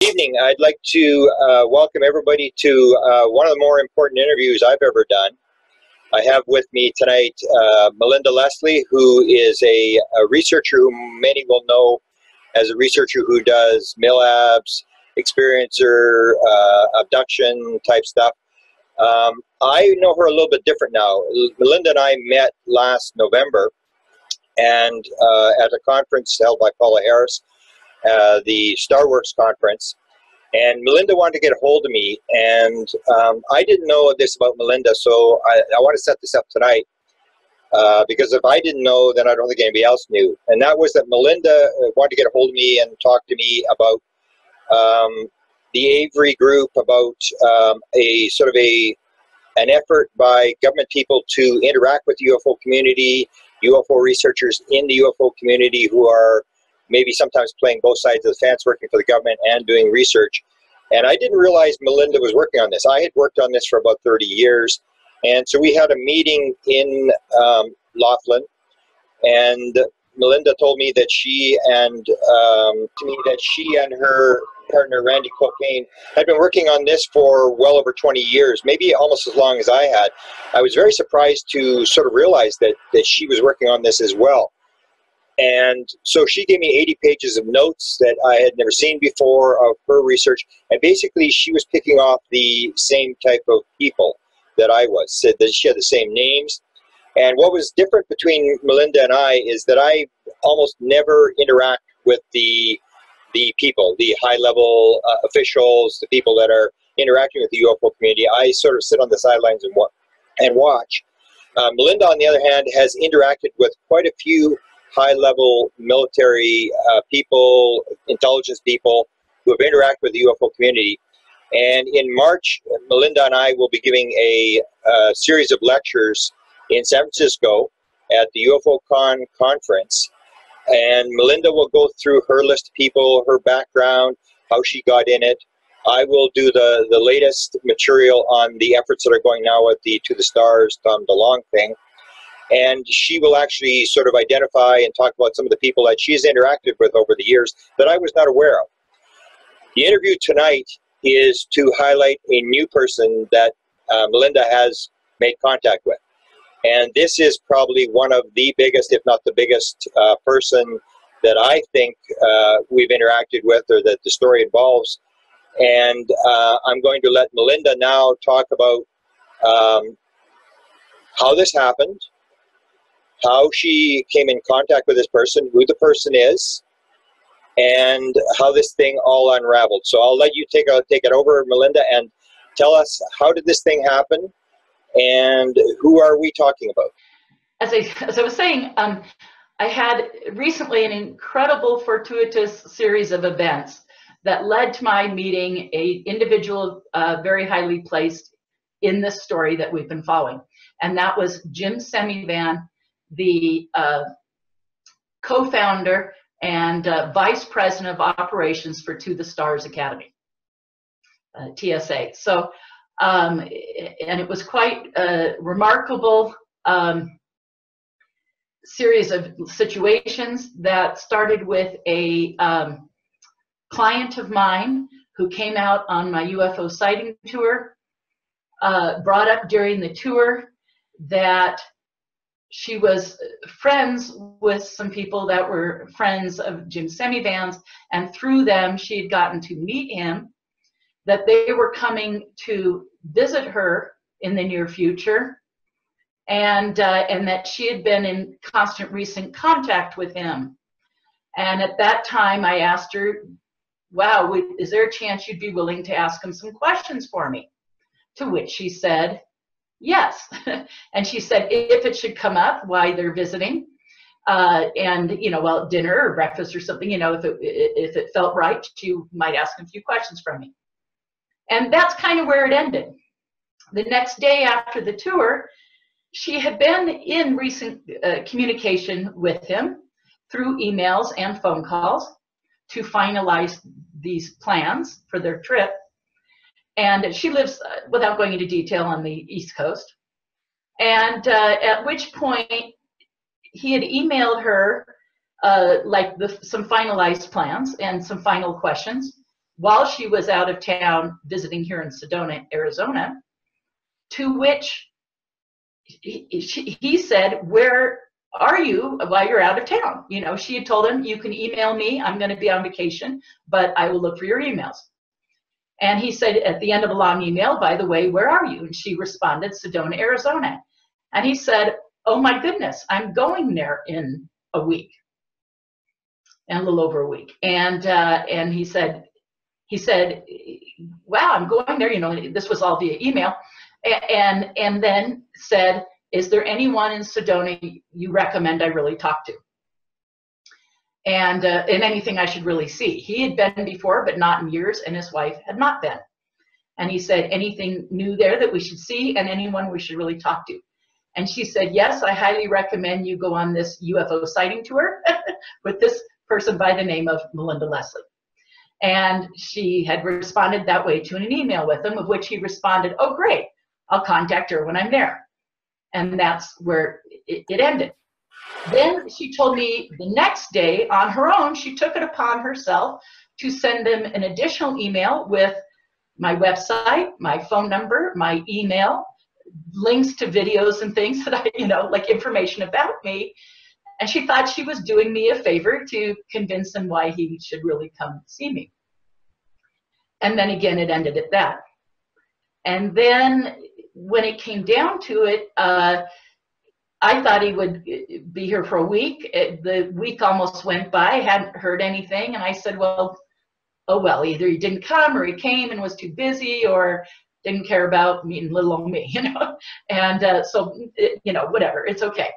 evening. I'd like to welcome everybody to one of the more important interviews I've ever done. I have with me tonight Melinda Leslie, who is a researcher who many will know as a researcher who does MILABs, experiencer, abduction type stuff. I know her a little bit different now. Melinda and I met last November and at a conference held by Paula Harris, the Star Wars conference, and Melinda wanted to get a hold of me, and I didn't know this about Melinda, so I want to set this up tonight because if I didn't know, then I don't think anybody else knew, and that was that Melinda wanted to get a hold of me and talk to me about the Avery group, about a sort of an effort by government people to interact with the UFO community, UFO researchers in the UFO community who are maybe sometimes playing both sides of the fence, working for the government and doing research. And I didn't realize Melinda was working on this. I had worked on this for about 30 years. And so we had a meeting in Laughlin, and Melinda told me that she and her partner Randy Cocaine had been working on this for well over 20 years, maybe almost as long as I had. I was very surprised to sort of realize that she was working on this as well. And so she gave me 80 pages of notes that I had never seen before of her research. And basically she was picking off the same type of people that I was, said that she had the same names. And what was different between Melinda and I is that I almost never interact with the people, the high-level officials, the people that are interacting with the UFO community. I sort of sit on the sidelines and watch. Melinda, on the other hand, has interacted with quite a few high-level military people, intelligence people who have interacted with the UFO community. And in March, Melinda and I will be giving a series of lectures in San Francisco at the UFOCon conference. And Melinda will go through her list of people, her background, how she got in it. I will do the latest material on the efforts that are going now with the To the Stars, Tom DeLonge thing. And she will actually sort of identify and talk about some of the people that she's interacted with over the years that I was not aware of. The interview tonight is to highlight a new person that Melinda has made contact with. And this is probably one of the biggest, if not the biggest, person that I think we've interacted with or that the story involves. And I'm going to let Melinda now talk about how this happened, how she came in contact with this person, who the person is, and how this thing all unraveled. So I'll let you take it over, Melinda, and tell us, how did this thing happen, and who are we talking about? As I was saying, I had recently an incredible fortuitous series of events that led to my meeting a individual very highly placed in this story that we've been following. And that was Jim Semivan, the co-founder and vice president of operations for To the Stars Academy, TSA. So, and it was quite a remarkable series of situations that started with a client of mine who came out on my UFO sighting tour, brought up during the tour that she was friends with some people that were friends of Jim Semivan's, and through them she had gotten to meet him, that they were coming to visit her in the near future, and that she had been in constant recent contact with him. And at that time I asked her, wow, is there a chance you'd be willing to ask him some questions for me? To which she said, yes. And she said, if it should come up while they're visiting, and, you know, well, dinner or breakfast or something, you know, if it felt right, she might ask a few questions from me. And that's kind of where it ended. The next day after the tour, she had been in recent communication with him through emails and phone calls to finalize these plans for their trip. And she lives, without going into detail, on the East Coast. And at which point he had emailed her like some finalized plans and some final questions. while she was out of town visiting here in Sedona, Arizona, to which he said, where are you while you're out of town? You know, she had told him, you can email me, I'm going to be on vacation, but I will look for your emails. And he said at the end of a long email, by the way, where are you? And she responded, Sedona, Arizona. And he said, oh my goodness, I'm going there in a week, and a little over a week. And he said, wow, I'm going there, you know, this was all via email. And then said, is there anyone in Sedona you recommend I really talk to? And anything I should really see. He had been before, but not in years, and his wife had not been. And he said, anything new there that we should see, and anyone we should really talk to? And she said, yes, I highly recommend you go on this UFO sighting tour with this person by the name of Melinda Leslie. And she had responded that way to an email with him, of which he responded, oh, great, I'll contact her when I'm there. And that's where it ended. Then she told me the next day on her own, she took it upon herself to send him an additional email with my website, my phone number, my email, links to videos and things that I, you know, like information about me. And she thought she was doing me a favor to convince him why he should really come see me. And then again, it ended at that. And then when it came down to it, I thought he would be here for a week. The week almost went by, hadn't heard anything. And I said, well, oh, well, either he didn't come or he came and was too busy or didn't care about meeting little old me, you know. And so, you know, whatever, it's okay.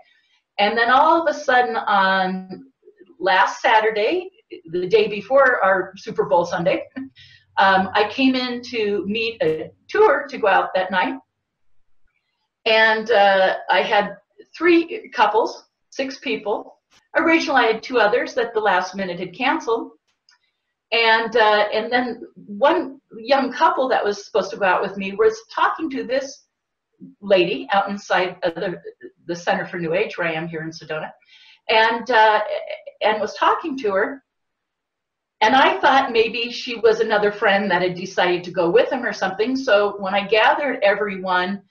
And then all of a sudden on last Saturday, the day before our Super Bowl Sunday, I came in to meet a tour to go out that night. And I had 3 couples, 6 people. Originally, I had 2 others that the last minute had canceled. And then one young couple that was supposed to go out with me was talking to this lady out inside of the Center for New Age, where I am here in Sedona, and was talking to her. And I thought maybe she was another friend that had decided to go with him or something. So when I gathered everyone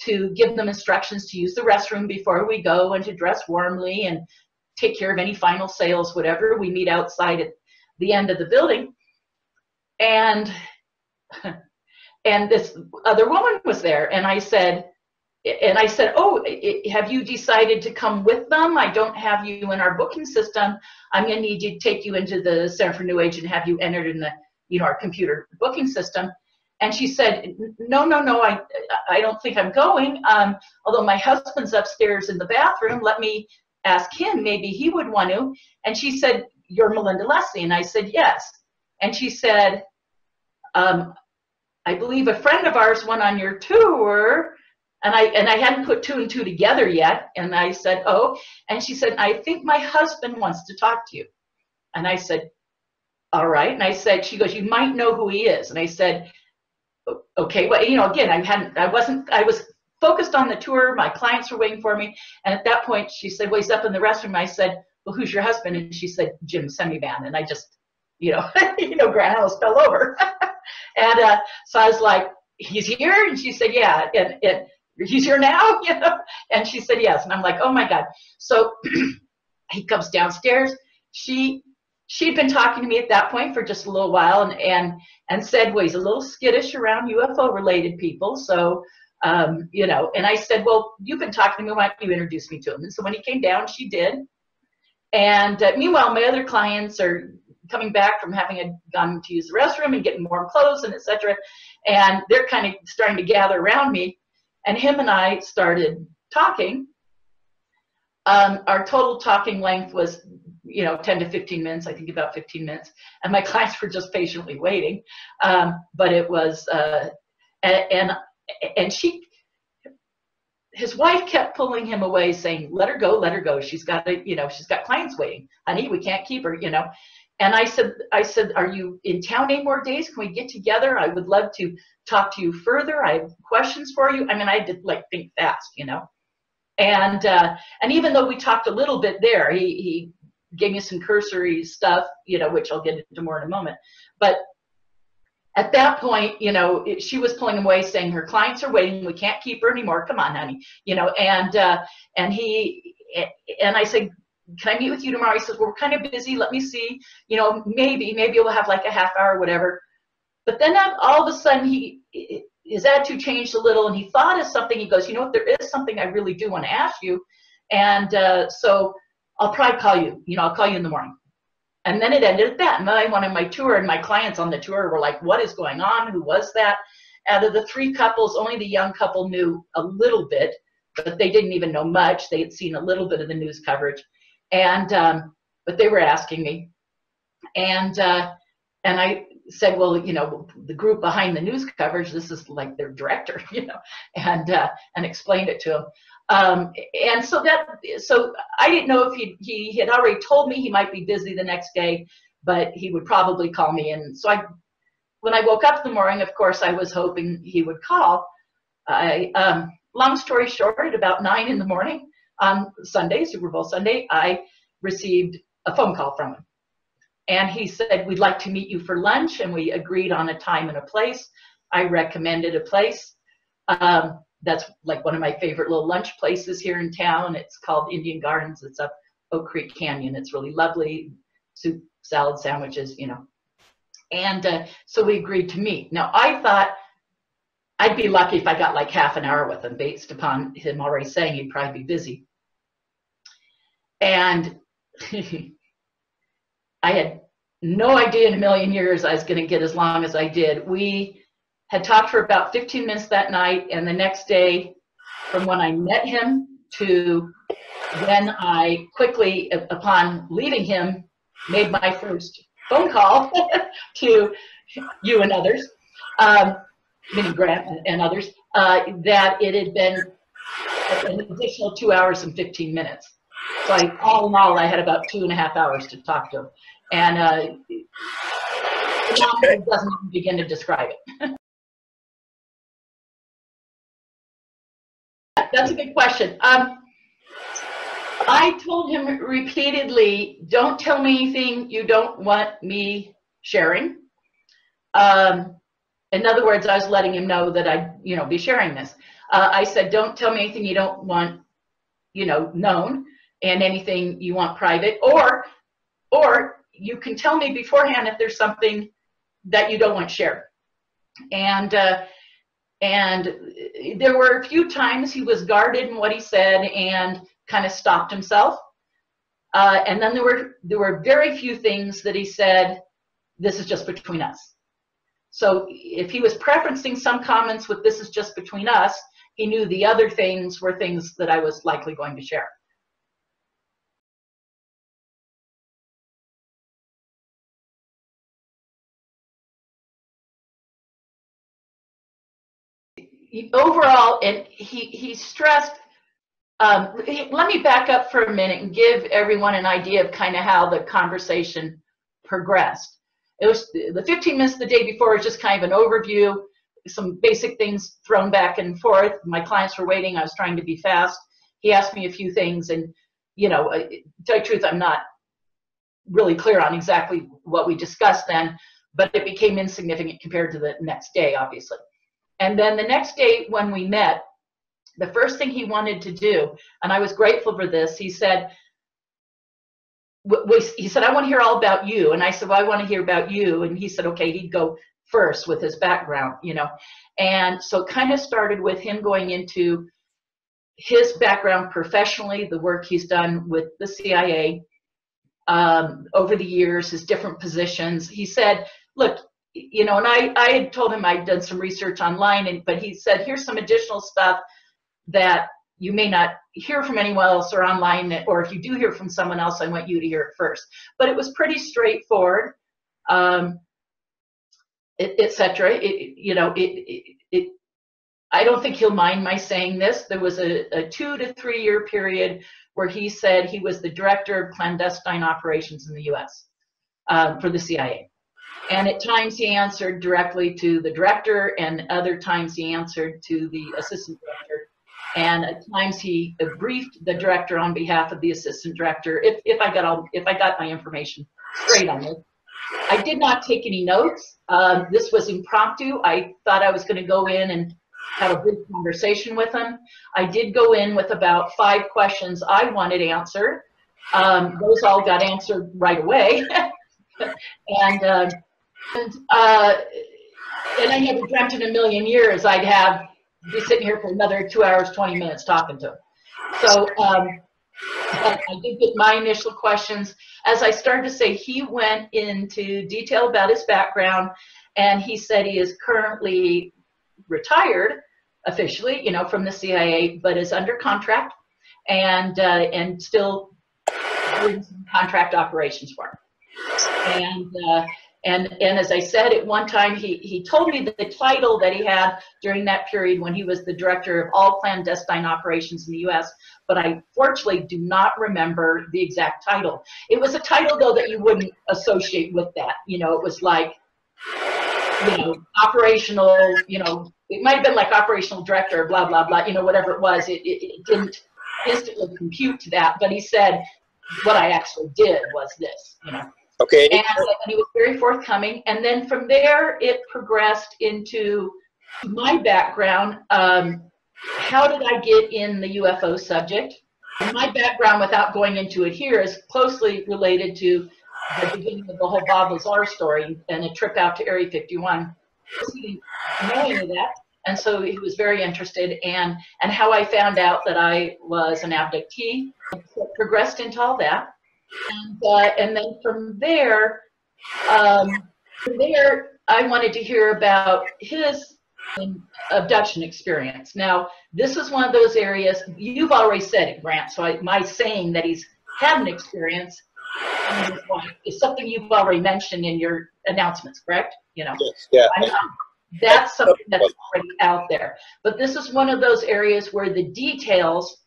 to give them instructions to use the restroom before we go and to dress warmly and take care of any final sales, whatever, we meet outside at the end of the building. And this other woman was there, and I said, oh, have you decided to come with them? I don't have you in our booking system. I'm going to need to take you into the Center for New Age and have you entered in the, you know, our computer booking system. And she said, no, I don't think I'm going. Although my husband's upstairs in the bathroom, let me ask him, maybe he would want to. And she said, you're Melinda Leslie? And I said, yes. And she said, I believe a friend of ours went on your tour. And I hadn't put 2 and 2 together yet. And I said, oh. And she said, I think my husband wants to talk to you. And I said, all right. And I said, she goes, you might know who he is. And I said, okay. Well, you know, again, I was focused on the tour. My clients were waiting for me. And at that point, she said, well, he's up in the restroom. I said, well, who's your husband? And she said, Jim Semivan. And I just, you know, Grant almost fell over. And so I was like, he's here? And she said, yeah. And he's here now, you know? And she said, yes. And I'm like, oh my God. So he comes downstairs. She'd been talking to me at that point for just a little while and said, well, he's a little skittish around UFO related people. So, you know, and I said, well, you've been talking to me. Why don't you introduce me to him? And so when he came down, she did. And meanwhile, my other clients are coming back from having gone to use the restroom and getting warm clothes and etc. And they're kind of starting to gather around me. And him and I started talking. Our total talking length was, you know, 10 to 15 minutes, I think about 15 minutes. And my clients were just patiently waiting. But it was, and his wife kept pulling him away saying, let her go, let her go. She's got to, you know, she's got clients waiting. Honey, we can't keep her, you know. And I said, are you in town any more days? Can we get together? I would love to talk to you further. I have questions for you. I mean, I did like think fast, you know. And even though we talked a little bit there, he gave me some cursory stuff, you know, which I'll get into more in a moment. But at that point, you know, she was pulling him away, saying her clients are waiting. We can't keep her anymore. Come on, honey. You know, and I said, can I meet with you tomorrow? He says, well, we're kind of busy. Let me see. You know, maybe we'll have like a half hour or whatever. But then all of a sudden, his attitude changed a little, and he thought of something. He goes, you know what? There is something I really do want to ask you, and so I'll probably call you. You know, I'll call you in the morning. And then it ended at that. And then I went on my tour, and my clients on the tour were like, what is going on? Who was that? Out of the 3 couples, only the young couple knew a little bit, but they didn't even know much. They had seen a little bit of the news coverage. And but they were asking me, and I said, well, you know, the group behind the news coverage, this is like their director, you know, and explained it to him. And so I didn't know if he had already told me he might be busy the next day, but he would probably call me. And so when I woke up in the morning, of course, I was hoping he would call. Long story short, at about 9 in the morning on Sunday, Super Bowl Sunday, I received a phone call from him. And he said, we'd like to meet you for lunch. And we agreed on a time and a place. I recommended a place. That's like one of my favorite little lunch places here in town. It's called Indian Gardens. It's up Oak Creek Canyon. It's really lovely. Soup, salad, sandwiches, you know. And so we agreed to meet. Now, I thought I'd be lucky if I got like half an hour with him, based upon him already saying he'd probably be busy. And I had no idea in a million years I was going to get as long as I did. We had talked for about 15 minutes that night, and the next day, from when I met him to when I quickly, upon leaving him, made my first phone call to you and others, meaning Grant and others, that it had been an additional 2 hours and 15 minutes. So all in all, I had about 2.5 hours to talk to him. And it doesn't even begin to describe it. That's a good question. I told him repeatedly, don't tell me anything you don't want me sharing. In other words, I was letting him know that I'd, you know, be sharing this. I said, don't tell me anything you don't want, you know, known, and anything you want private, or you can tell me beforehand if there's something that you don't want shared. And there were a few times he was guarded in what he said and kind of stopped himself. And then there were very few things that he said, this is just between us. So if he was preferencing some comments with this is just between us, he knew the other things were things that I was likely going to share. Overall, and he stressed, let me back up for a minute and give everyone an idea of kind of how the conversation progressed. It was the 15 minutes the day before was just kind of an overview, some basic things thrown back and forth. My clients were waiting. I was trying to be fast. He asked me a few things, and, you know, to tell you the truth, I'm not really clear on exactly what we discussed then, but it became insignificant compared to the next day, obviously. And then the next day when we met, the first thing he wanted to do, and I was grateful for this, he said, I want to hear all about you. And I said, well, I want to hear about you. And he said, okay, he'd go first with his background, you know. And so it kind of started with him going into his background professionally, the work he's done with the CIA over the years, his different positions. He said, look, you know, and I had told him I'd done some research online, but he said, here's some additional stuff that you may not hear from anyone else or online, or if you do hear from someone else, I want you to hear it first. But it was pretty straightforward, et cetera. You know, I don't think he'll mind my saying this. There was a 2 to 3 year period where he said he was the director of clandestine operations in the US for the CIA. And at times he answered directly to the director, and other times he answered to the assistant director. And at times he briefed the director on behalf of the assistant director, if I got my information straight on this. I did not take any notes. This was impromptu. I thought I was going to go in and have a good conversation with him. I did go in with about 5 questions I wanted answered. Those all got answered right away. and I never dreamt in a million years I'd be sitting here for another 2 hours, 20 minutes talking to him. So I did get my initial questions. As I started to say, he went into detail about his background, and he said he is currently retired officially, you know, from the CIA, but is under contract and still doing some contract operations for him. And as I said, at one time, he told me the title that he had during that period when he was the director of all clandestine operations in the U.S., but I fortunately do not remember the exact title. It was a title, though, that you wouldn't associate with that. You know, it was like, you know, operational, you know, it might have been like operational director, blah, blah, blah, you know, whatever it was. It didn't instantly compute to that, but he said what I actually did was this, you know. Okay. And he was very forthcoming. And then from there, it progressed into my background. How did I get in the UFO subject? My background, without going into it here, is closely related to the beginning of the whole Bob Lazar story and a trip out to Area 51. He didn't know any of that, and so he was very interested. And how I found out that I was an abductee. So it progressed into all that. And then from there, I wanted to hear about his abduction experience. Now, this is one of those areas, you've already said it, Grant, so my saying that he's had an experience is something you've already mentioned in your announcements, correct? You know, Yes, yeah. That's something that's already out there. But this is one of those areas where the details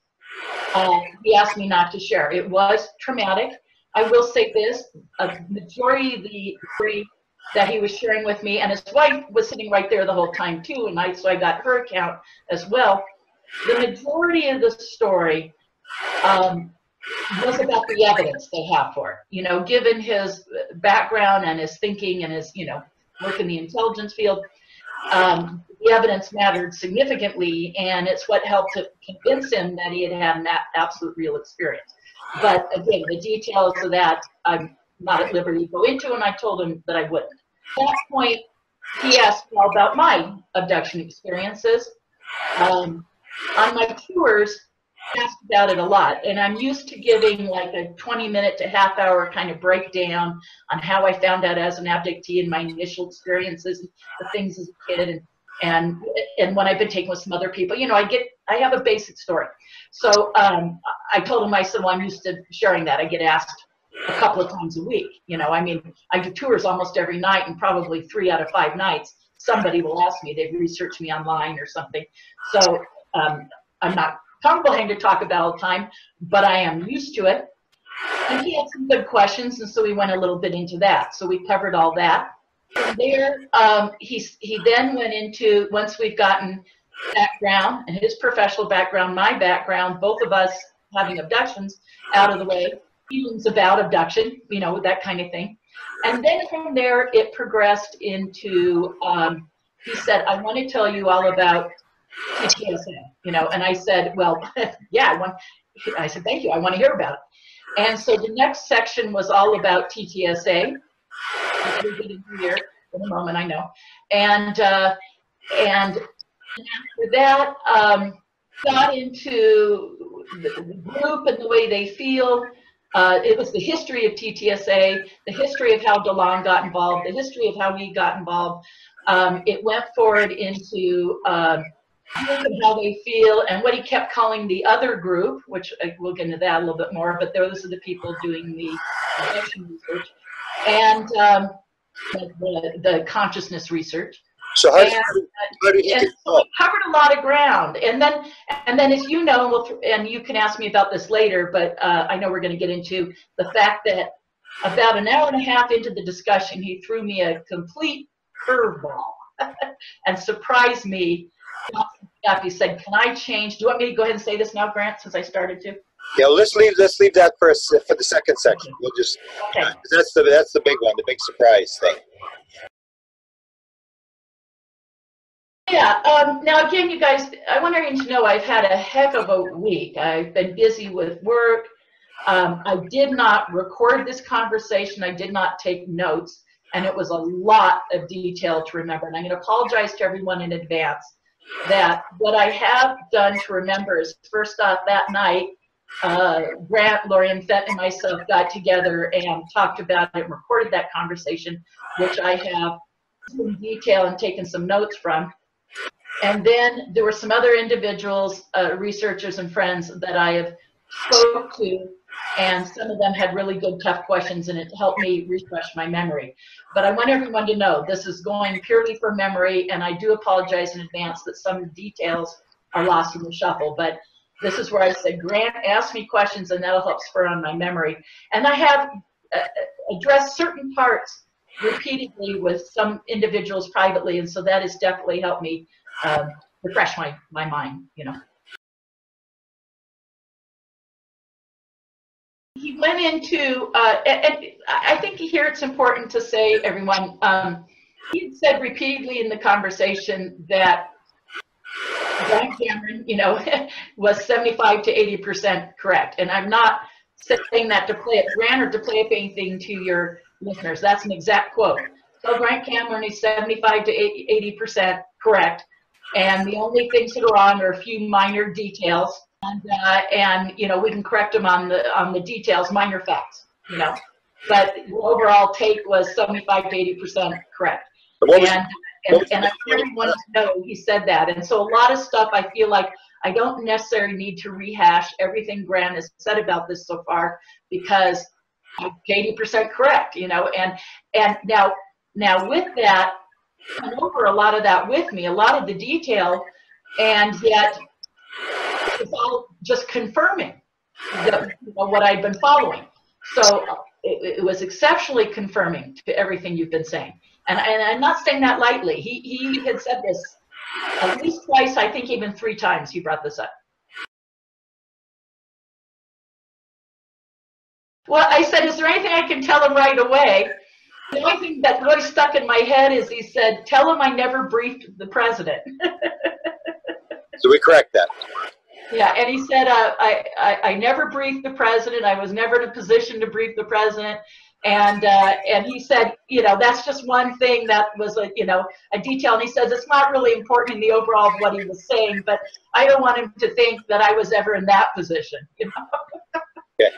he asked me not to share. It was traumatic. I will say this, a majority of the story that he was sharing with me, and his wife was sitting right there the whole time too, and so I got her account as well. The majority of the story was about the evidence they have for it. You know, given his background and his thinking and his, you know, work in the intelligence field, the evidence mattered significantly, and it's what helped to convince him that he had had an absolute real experience. But again, the details of that I'm not at liberty to go into, and I told him that I wouldn't. At that point, he asked me all about my abduction experiences. On my tours, I asked about it a lot, and I'm used to giving like a 20-minute to half-hour kind of breakdown on how I found out as an abductee and my initial experiences, the things as a kid, and when I've been taken with some other people. You know, I have a basic story. So I told him, I said, well, I'm used to sharing that. I get asked a couple of times a week. You know, I mean, I do tours almost every night, and probably 3 out of 5 nights, somebody will ask me. They've researched me online or something. So I'm not comfortable having to talk about all the time, but I am used to it. And he had some good questions, and so we went a little bit into that. So we covered all that. From there, he then went into, once we've gotten background, and his professional background, my background, both of us having abductions out of the way, feelings about abduction, you know, that kind of thing. And then from there, it progressed into, he said, I want to tell you all about TTSA, you know, and I said, well, yeah, I said, thank you, I want to hear about it. And so the next section was all about TTSA, which we'll get into here in a moment, I know. And after that, got into the group and the way they feel. It was the history of TTSA, the history of how DeLong got involved, the history of how we got involved. It went forward into how they feel, and what he kept calling the other group, which we'll get into that a little bit more, but those are the people doing the abduction research, and the consciousness research. So how did he so we covered a lot of ground, and then as you know, and you can ask me about this later, but I know we're going to get into the fact that about an hour and a half into the discussion, he threw me a complete curveball and surprised me. He said, can I change? Do you want me to go ahead and say this now, Grant, since I started to? Yeah, let's leave that for for the second section. We'll just that's the big one, the big surprise thing. Yeah. Now, again, you guys, I want everyone to know I've had a heck of a week. I've been busy with work. I did not record this conversation. I did not take notes, and it was a lot of detail to remember. And I'm going to apologize to everyone in advance that what I have done to remember is, first off, that night, Grant, Lorian, Fenton, and myself got together and talked about it and recorded that conversation, which I have in detail and taken some notes from. And then there were some other individuals, researchers and friends that I have spoke to, and some of them had really good, tough questions, and it helped me refresh my memory. But I want everyone to know this is going purely for memory, and I do apologize in advance that some details are lost in the shuffle. But this is where I said, Grant, ask me questions, and that'll help spur on my memory. And I have addressed certain parts repeatedly with some individuals privately, and so that has definitely helped me refresh my mind, you know. He went into, and I think here it's important to say, everyone, he had said repeatedly in the conversation that Grant Cameron, you know, was 75 to 80% correct. And I'm not saying that to play up Grant or to play up anything to your listeners. That's an exact quote. So Grant Cameron is 75 to 80% correct. And the only things that are wrong are a few minor details. And you know, we can correct them on the details, minor facts, you know. But the overall take was 75 to 80% correct. And I really want to know he said that. And so a lot of stuff I feel like I don't necessarily need to rehash everything Grant has said about this so far, because I'm 80% correct, you know. And now with that, went over a lot of that with me, a lot of the detail, and yet it's all just confirming what I'd been following. So it was exceptionally confirming to everything you've been saying. And I'm not saying that lightly. He had said this at least twice, I think even 3 times he brought this up. Well, I said, is there anything I can tell him right away? The only thing that really stuck in my head is he said, tell him I never briefed the president. So we correct that. Yeah, and he said, I never briefed the president. I was never in a position to brief the president. And he said, you know, that's just one thing that was a, you know, a detail. And he says, it's not really important in the overall of what he was saying, but I don't want him to think that I was ever in that position, you know. Okay.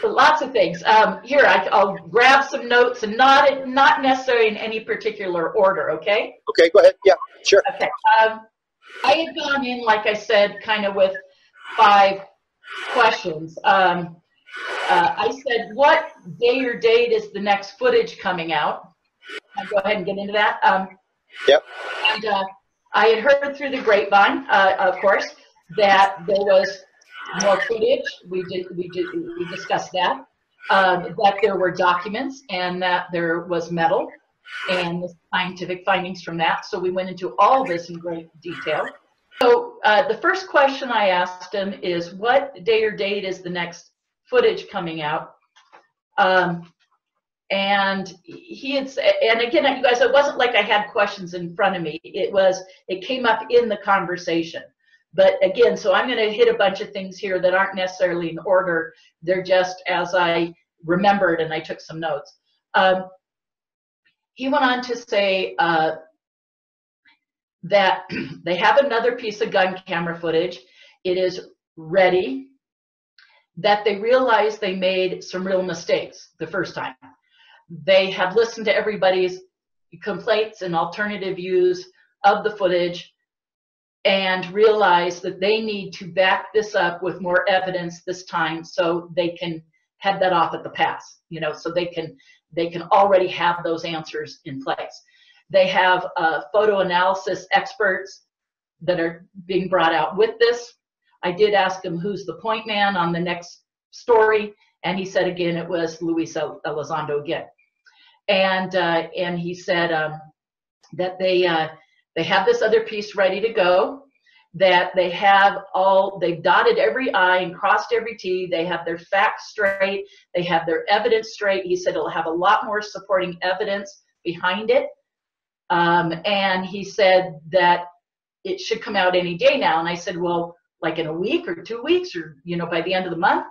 Lots of things. Here, I'll grab some notes, and not necessarily in any particular order, okay? Okay, go ahead. Yeah, sure. Okay. I had gone in, like I said, kind of with 5 questions. I said, what day or date is the next footage coming out? I'll go ahead and get into that. Yep. And I had heard through the grapevine, of course, that there was more footage. We discussed that. That there were documents and that there was metal and the scientific findings from that. So we went into all this in great detail. So the first question I asked him is, what day or date is the next footage coming out? And he had, and again, you guys, it wasn't like I had questions in front of me. It came up in the conversation. But again, so I'm going to hit a bunch of things here that aren't necessarily in order. They're just as I remembered, and I took some notes. He went on to say that they have another piece of gun camera footage. It is ready. That they realized they made some real mistakes the first time. They have listened to everybody's complaints and alternative views of the footage, and realize that they need to back this up with more evidence this time, so they can head that off at the pass, you know, so they can already have those answers in place. They have photo analysis experts that are being brought out with this. I did ask him who's the point man on the next story, and he said again it was Luis Elizondo again. And he said that they have this other piece ready to go, that they've dotted every I and crossed every T. They have their facts straight. They have their evidence straight. He said it'll have a lot more supporting evidence behind it. And he said that it should come out any day now. And I said, well, like in a week or 2 weeks, or, you know, by the end of the month.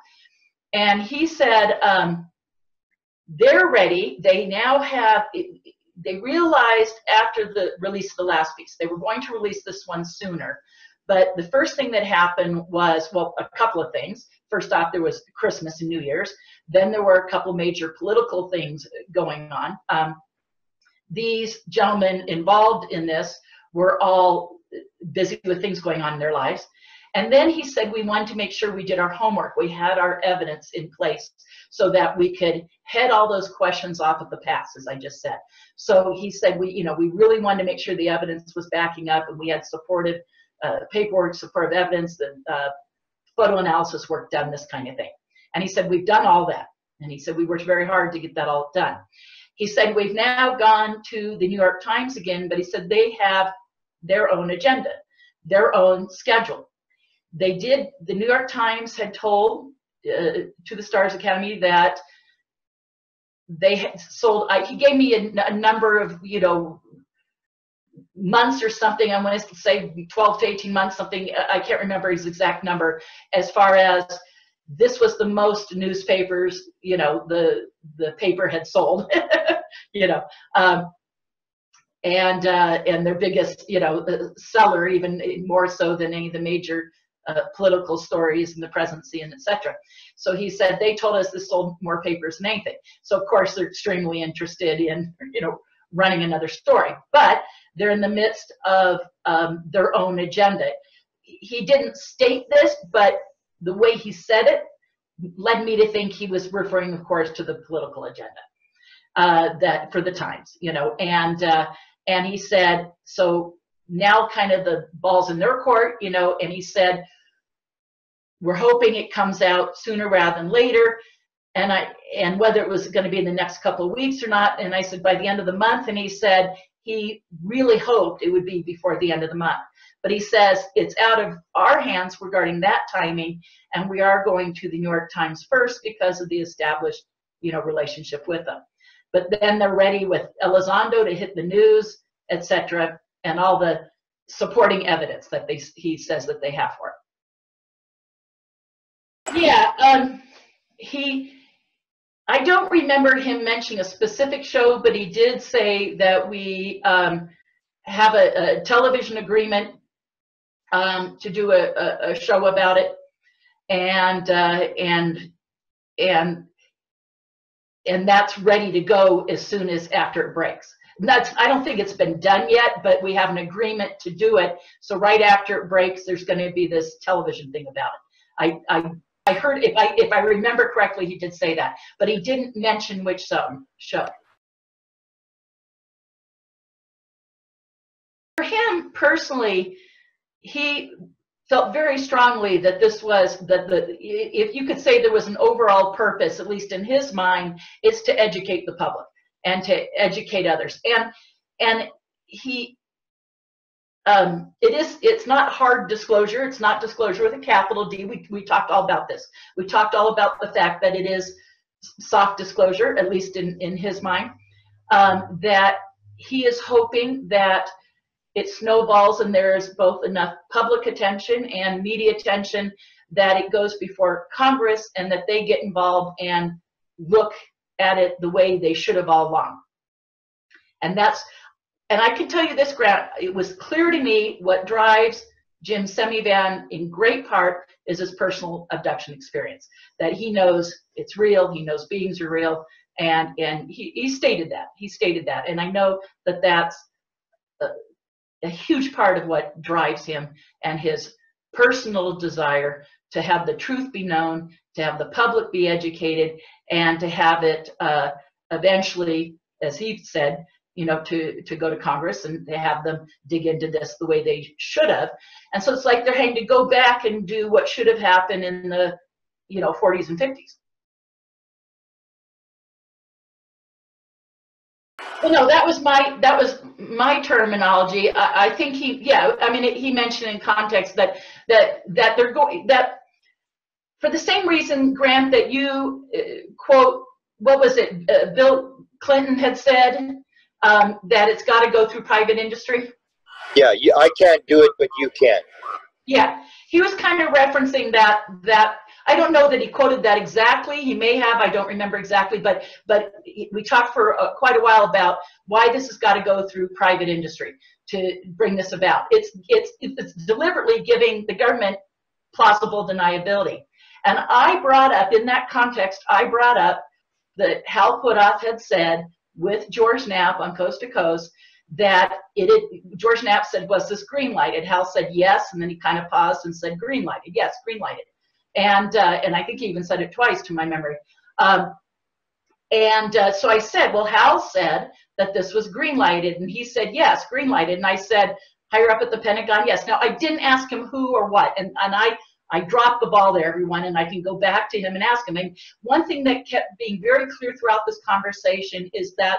And he said, they're ready. They now have, they realized after the release of the last piece, they were going to release this one sooner. But the first thing that happened was, well, a couple of things. First off, there was Christmas and New Year's. Then there were a couple major political things going on. These gentlemen involved in this were all busy with things going on in their lives. And then he said we wanted to make sure we did our homework. We had our evidence in place so that we could head all those questions off of the past, as I just said. So he said we really wanted to make sure the evidence was backing up, and we had supportive paperwork, supportive evidence, the photo analysis work done, this kind of thing. And he said we've done all that. And he said we worked very hard to get that all done. He said we've now gone to the New York Times again, but he said they have their own agenda, their own schedule. They did, the New York Times had told to the Stars Academy that they had sold, he gave me a number of, you know, months or something. I want to say 12 to 18 months, something, I can't remember his exact number, as far as this was the most newspapers, you know, the paper had sold, you know, and their biggest, you know, seller, even more so than any of the major political stories in the presidency and etc. So he said they told us this sold more papers than anything. So of course they're extremely interested in, you know, running another story, but they're in the midst of their own agenda. He didn't state this, but the way he said it led me to think he was referring, of course, to the political agenda that for the Times, you know, and he said, so now kind of the ball's in their court, you know, and he said, we're hoping it comes out sooner rather than later, and whether it was going to be in the next couple of weeks or not. And I said by the end of the month, and he said he really hoped it would be before the end of the month. But he says it's out of our hands regarding that timing, and we are going to the New York Times first because of the established, you know, relationship with them. But then they're ready with Elizondo to hit the news, etc., and all the supporting evidence that he says that they have for it. Yeah, I don't remember him mentioning a specific show, but he did say that we have a television agreement to do a show about it, and that's ready to go as soon as after it breaks. I don't think it's been done yet, but we have an agreement to do it. So right after it breaks, there's going to be this television thing about it. I heard, if I remember correctly, he did say that, but he didn't mention which show. For him personally, he felt very strongly that this was, if you could say there was an overall purpose, at least in his mind, is to educate the public and to educate others. And he, it's not hard disclosure. It's not disclosure with a capital D. We talked all about this. We talked all about the fact that it is soft disclosure, at least in his mind, that he is hoping that it snowballs and there is both enough public attention and media attention that it goes before Congress and that they get involved and look at it the way they should have all along. And I can tell you this, Grant, it was clear to me what drives Jim Semivan in great part is his personal abduction experience, that he knows it's real, he knows beings are real, and he stated that. He stated that. And I know that that's a huge part of what drives him and his personal desire to have the truth be known, to have the public be educated, and to have it eventually, as he said, you know, to go to Congress and to have them dig into this the way they should have. And so it's like they're having to go back and do what should have happened in the, you know, 40s and 50s. Well, no, that was my terminology. I think yeah, I mean, he mentioned in context that they're going that for the same reason, Grant, that you quote, what was it? Bill Clinton had said that it's got to go through private industry. Yeah, I can't do it, but you can. Yeah, he was kind of referencing that. I don't know that he quoted that exactly. He may have. I don't remember exactly. But we talked for quite a while about why this has got to go through private industry to bring this about. It's deliberately giving the government plausible deniability. And I brought up, in that context, I brought up that Hal Puthoff had said with George Knapp on Coast to Coast that George Knapp said, was this green lighted? Hal said yes, and then he kind of paused and said green lighted. Yes, green lighted. And I think he even said it twice to my memory. So I said, well, Hal said that this was green lighted, and he said yes, green lighted. And I said, higher up at the Pentagon, yes. Now, I didn't ask him who or what, and I dropped the ball there, everyone, and I can go back to him and ask him. And one thing that kept being very clear throughout this conversation is that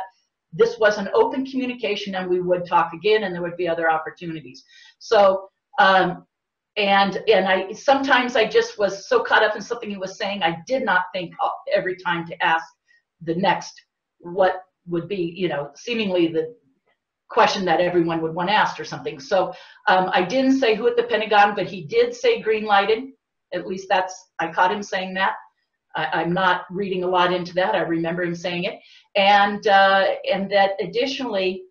this was an open communication, and we would talk again, and there would be other opportunities. So, and I sometimes I just was so caught up in something he was saying, I did not think every time to ask the next what would be, you know, seemingly the question that everyone would want asked or something. So I didn't say who at the Pentagon, but he did say green lighted. At least I caught him saying that. I'm not reading a lot into that. I remember him saying it. And that additionally,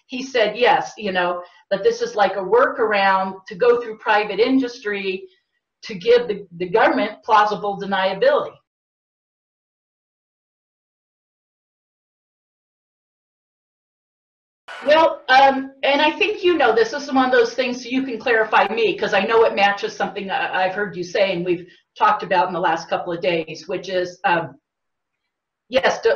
he said, yes, you know, that this is like a workaround to go through private industry to give the government plausible deniability. Well, and I think you know this is one of those things, so you can clarify me, because I know it matches something I've heard you say and we've talked about in the last couple of days, which is, yes,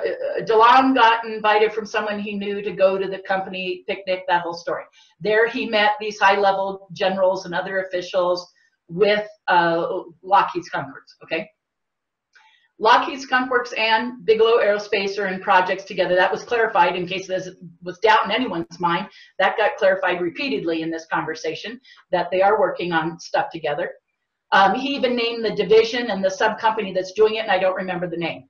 DeLong got invited from someone he knew to go to the company picnic, that whole story. There he met these high-level generals and other officials with Lockheed Skunk Works, okay? Lockheed Skunk Works and Bigelow Aerospace are in projects together. That was clarified in case there was doubt in anyone's mind. That got clarified repeatedly in this conversation, that they are working on stuff together. He even named the division and the sub-company that's doing it, and I don't remember the name.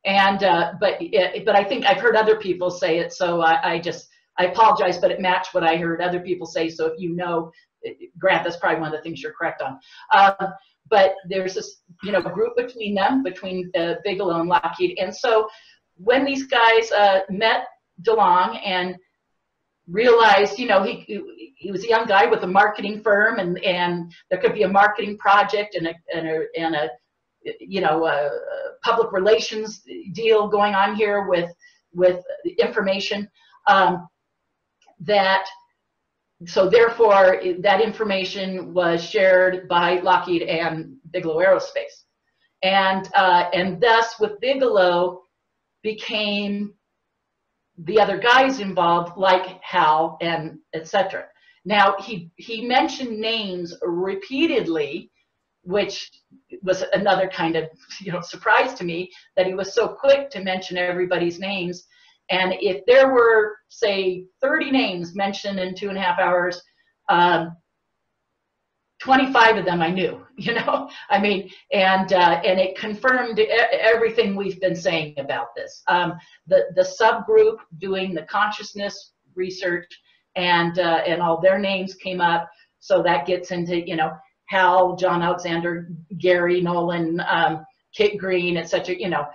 And but I think I've heard other people say it, so I apologize, but it matched what I heard other people say. So if you know, Grant, that's probably one of the things you're correct on. But there's this, you know, group between them, between Bigelow and Lockheed. And so when these guys met DeLong and realized, you know, he was a young guy with a marketing firm, and there could be a marketing project and a you know, public relations deal going on here with information, so therefore that information was shared by Lockheed and Bigelow Aerospace, and thus with Bigelow became the other guys involved, like Hal and etc. Now he mentioned names repeatedly, which was another kind of, you know, surprise to me, that he was so quick to mention everybody's names. And if there were, say, 30 names mentioned in 2.5 hours, 25 of them I knew, you know, I mean, and it confirmed everything we've been saying about this. The subgroup doing the consciousness research and all their names came up, so that gets into, you know, Hal, John Alexander, Gary Nolan, Kit Green, etc. You know,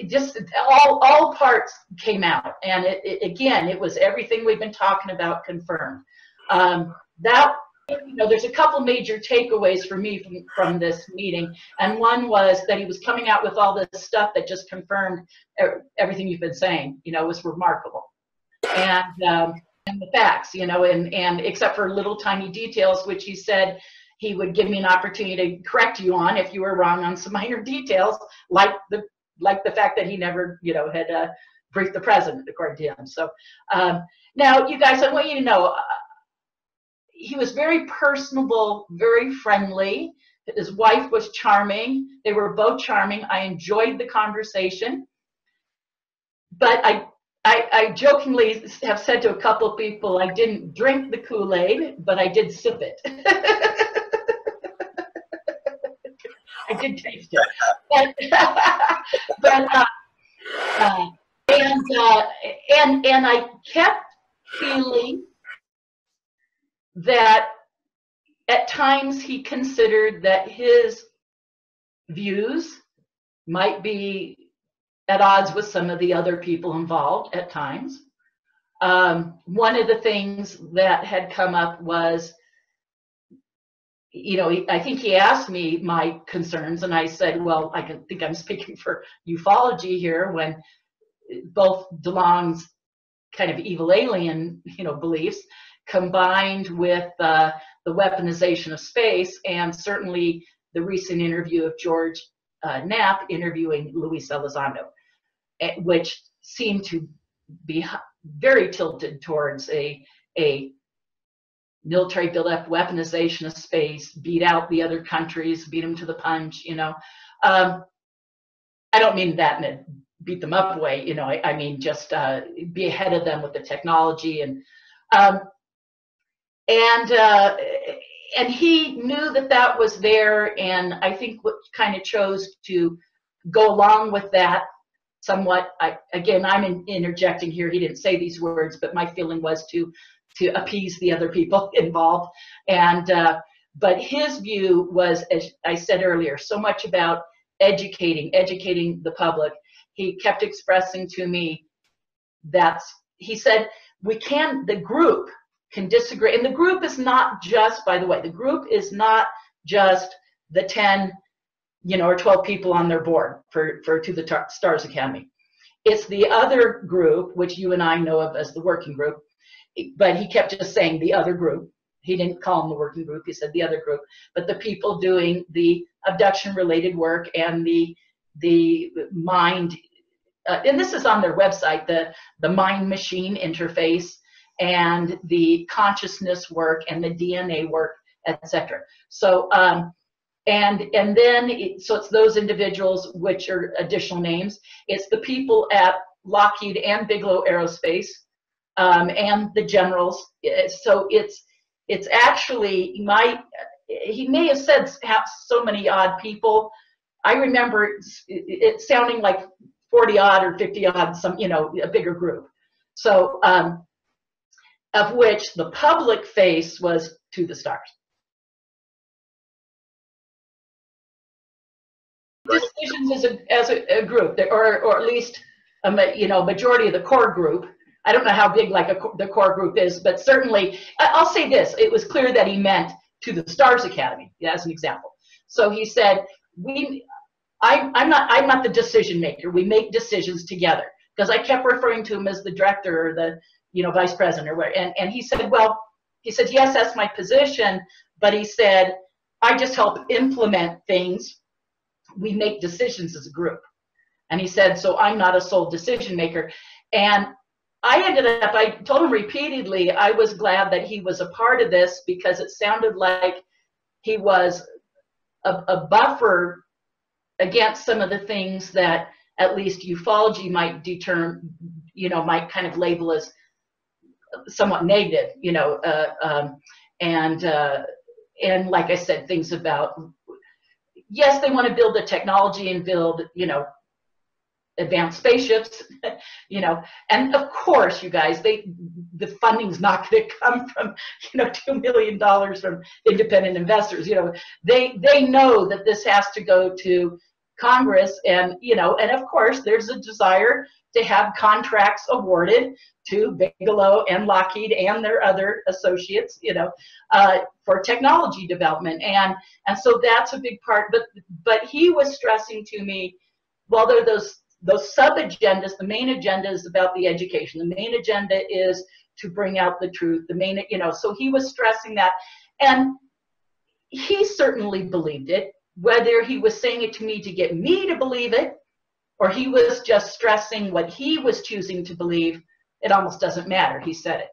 just all parts came out, and again, it was everything we've been talking about confirmed. That, you know, there's a couple major takeaways for me from this meeting, and one was that he was coming out with all this stuff that just confirmed everything you've been saying. You know, it was remarkable, and the facts, you know, and except for little tiny details, which he said he would give me an opportunity to correct you on if you were wrong on some minor details, like the fact that he never, you know, had briefed the president, according to him. So now, you guys, I want you to know, he was very personable, very friendly, His wife was charming. They were both charming. I enjoyed the conversation. But I jokingly have said to a couple of people, I didn't drink the Kool-Aid, but I did sip it. I did taste it. But and I kept feeling that at times he considered that his views might be at odds with some of the other people involved at times. One of the things that had come up was, I think he asked me my concerns, and I said, well, I think I'm speaking for ufology here, when both DeLong's kind of evil alien, beliefs combined with the weaponization of space, and certainly the recent interview of George Knapp interviewing Luis Elizondo, which seemed to be very tilted towards a military buildup, weaponization of space, beat out the other countries, beat them to the punch. I don't mean that in a beat them up way. I mean just be ahead of them with the technology, and he knew that was there, and I think what kind of chose to go along with that somewhat. I'm interjecting here. He didn't say these words, but my feeling was to appease the other people involved. And but his view was, as I said earlier, so much about educating the public. He kept expressing to me that he said the group can disagree, and the group is not just, by the way, the group is not just the 10 or 12 people on their board for To the Stars Academy. It's the other group, which you and I know of as the working group, but he kept just saying the other group. He didn't call them the working group, he said the other group, but the people doing the abduction related work and the mind, and this is on their website, the mind machine interface and the consciousness work and the DNA work, etc. So and then so it's those individuals, which are additional names. It's the people at Lockheed and Bigelow Aerospace, and the generals. So it's actually he may have said so many odd people. I remember it sounding like 40 odd or 50 odd, a bigger group. So of which the public face was To the Stars. Decisions as a group, or at least majority of the core group. I don't know how big the core group is, but certainly I'll say this: it was clear that he meant To the Stars Academy, as an example. So he said, I'm not the decision maker. We make decisions together, because I kept referring to him as the director or the vice president or whatever. And he said, well, yes, that's my position, but he said, I just help implement things. We make decisions as a group. And he said, so I'm not a sole decision maker. And I told him repeatedly, I was glad that he was a part of this, because it sounded like he was a buffer against some of the things that at least ufology might might kind of label as somewhat negative, and like I said, things about, yes, they want to build the technology and build, advanced spaceships, and of course, you guys, the funding's not going to come from, $2 million from independent investors. They know that this has to go to Congress, and and of course, there's a desire to have contracts awarded to Bigelow and Lockheed and their other associates, for technology development, and so that's a big part. But he was stressing to me, well, there are those sub-agendas. The main agenda is about the education. The main agenda is to bring out the truth. The main, so he was stressing that, and he certainly believed it. Whether he was saying it to me to get me to believe it, or he was just stressing what he was choosing to believe, it almost doesn't matter. He said it.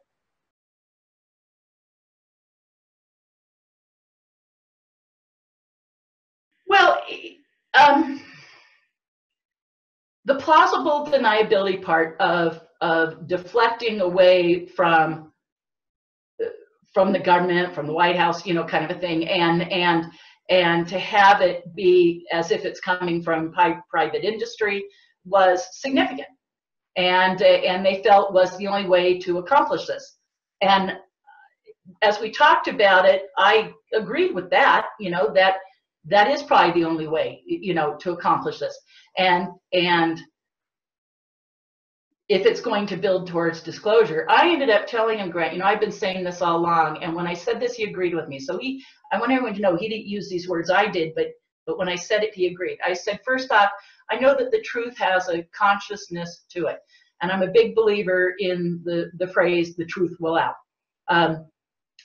the plausible deniability part of deflecting away from the government, from the White House, you know, kind of a thing, and to have it be as if it's coming from private industry was significant, and they felt was the only way to accomplish this. And as we talked about it, I agreed with that, you know, that is probably the only way, you know, to accomplish this. And if it's going to build towards disclosure, I ended up telling him, Grant, you know, I've been saying this all along, and when I said this, he agreed with me. So I want everyone to know he didn't use these words, I did, but when I said it, he agreed. I said, first off, I know that the truth has a consciousness to it, and I'm a big believer in the phrase, the truth will out.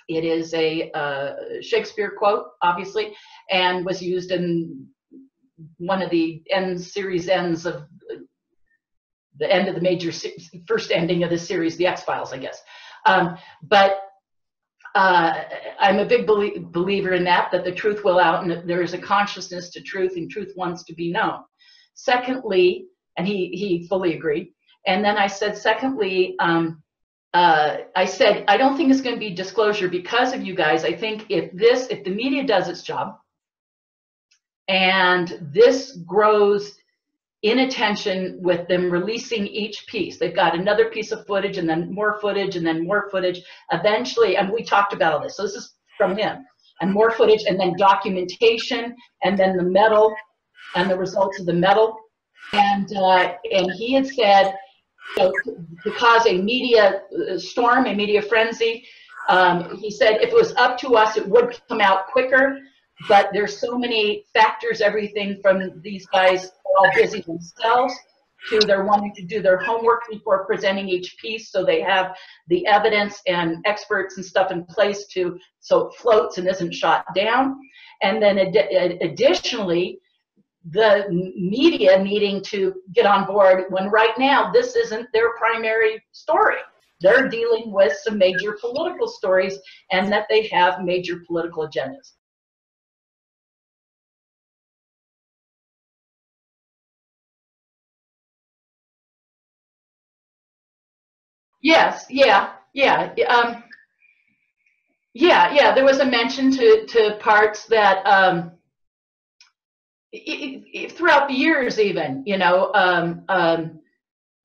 It is a Shakespeare quote, obviously, and was used in one of the series ends of the end of the major first ending of the series, The X-Files, I guess. But I'm a big believer in that the truth will out, and that there is a consciousness to truth, and truth wants to be known. Secondly, and he fully agreed. And then I said, secondly, I said, I don't think it's going to be disclosure because of you guys. I think if the media does its job, and this grows in attention with them releasing each piece. They've got another piece of footage, and then more footage, and then more footage. Eventually, and we talked about all this, so this is from him, and more footage, and then documentation, and then the metal, and the results of the metal. And he had said, you know, to cause a media storm, a media frenzy, he said if it was up to us, it would come out quicker. But there's so many factors, everything from these guys all busy themselves to they're wanting to do their homework before presenting each piece, so they have the evidence and experts and stuff in place so it floats and isn't shot down. And then additionally, the media needing to get on board when right now this isn't their primary story. They're dealing with some major political stories, and that they have major political agendas. Yes, yeah. There was a mention to parts that throughout the years, even, you know,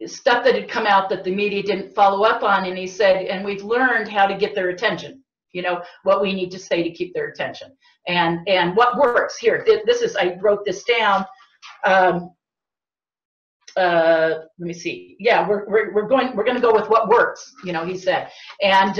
stuff that had come out that the media didn't follow up on, and he said, and we've learned how to get their attention. You know what we need to say to keep their attention, and what works. Here, this is, I wrote this down. Let me see. Yeah, we're going to go with what works. You know, he said, and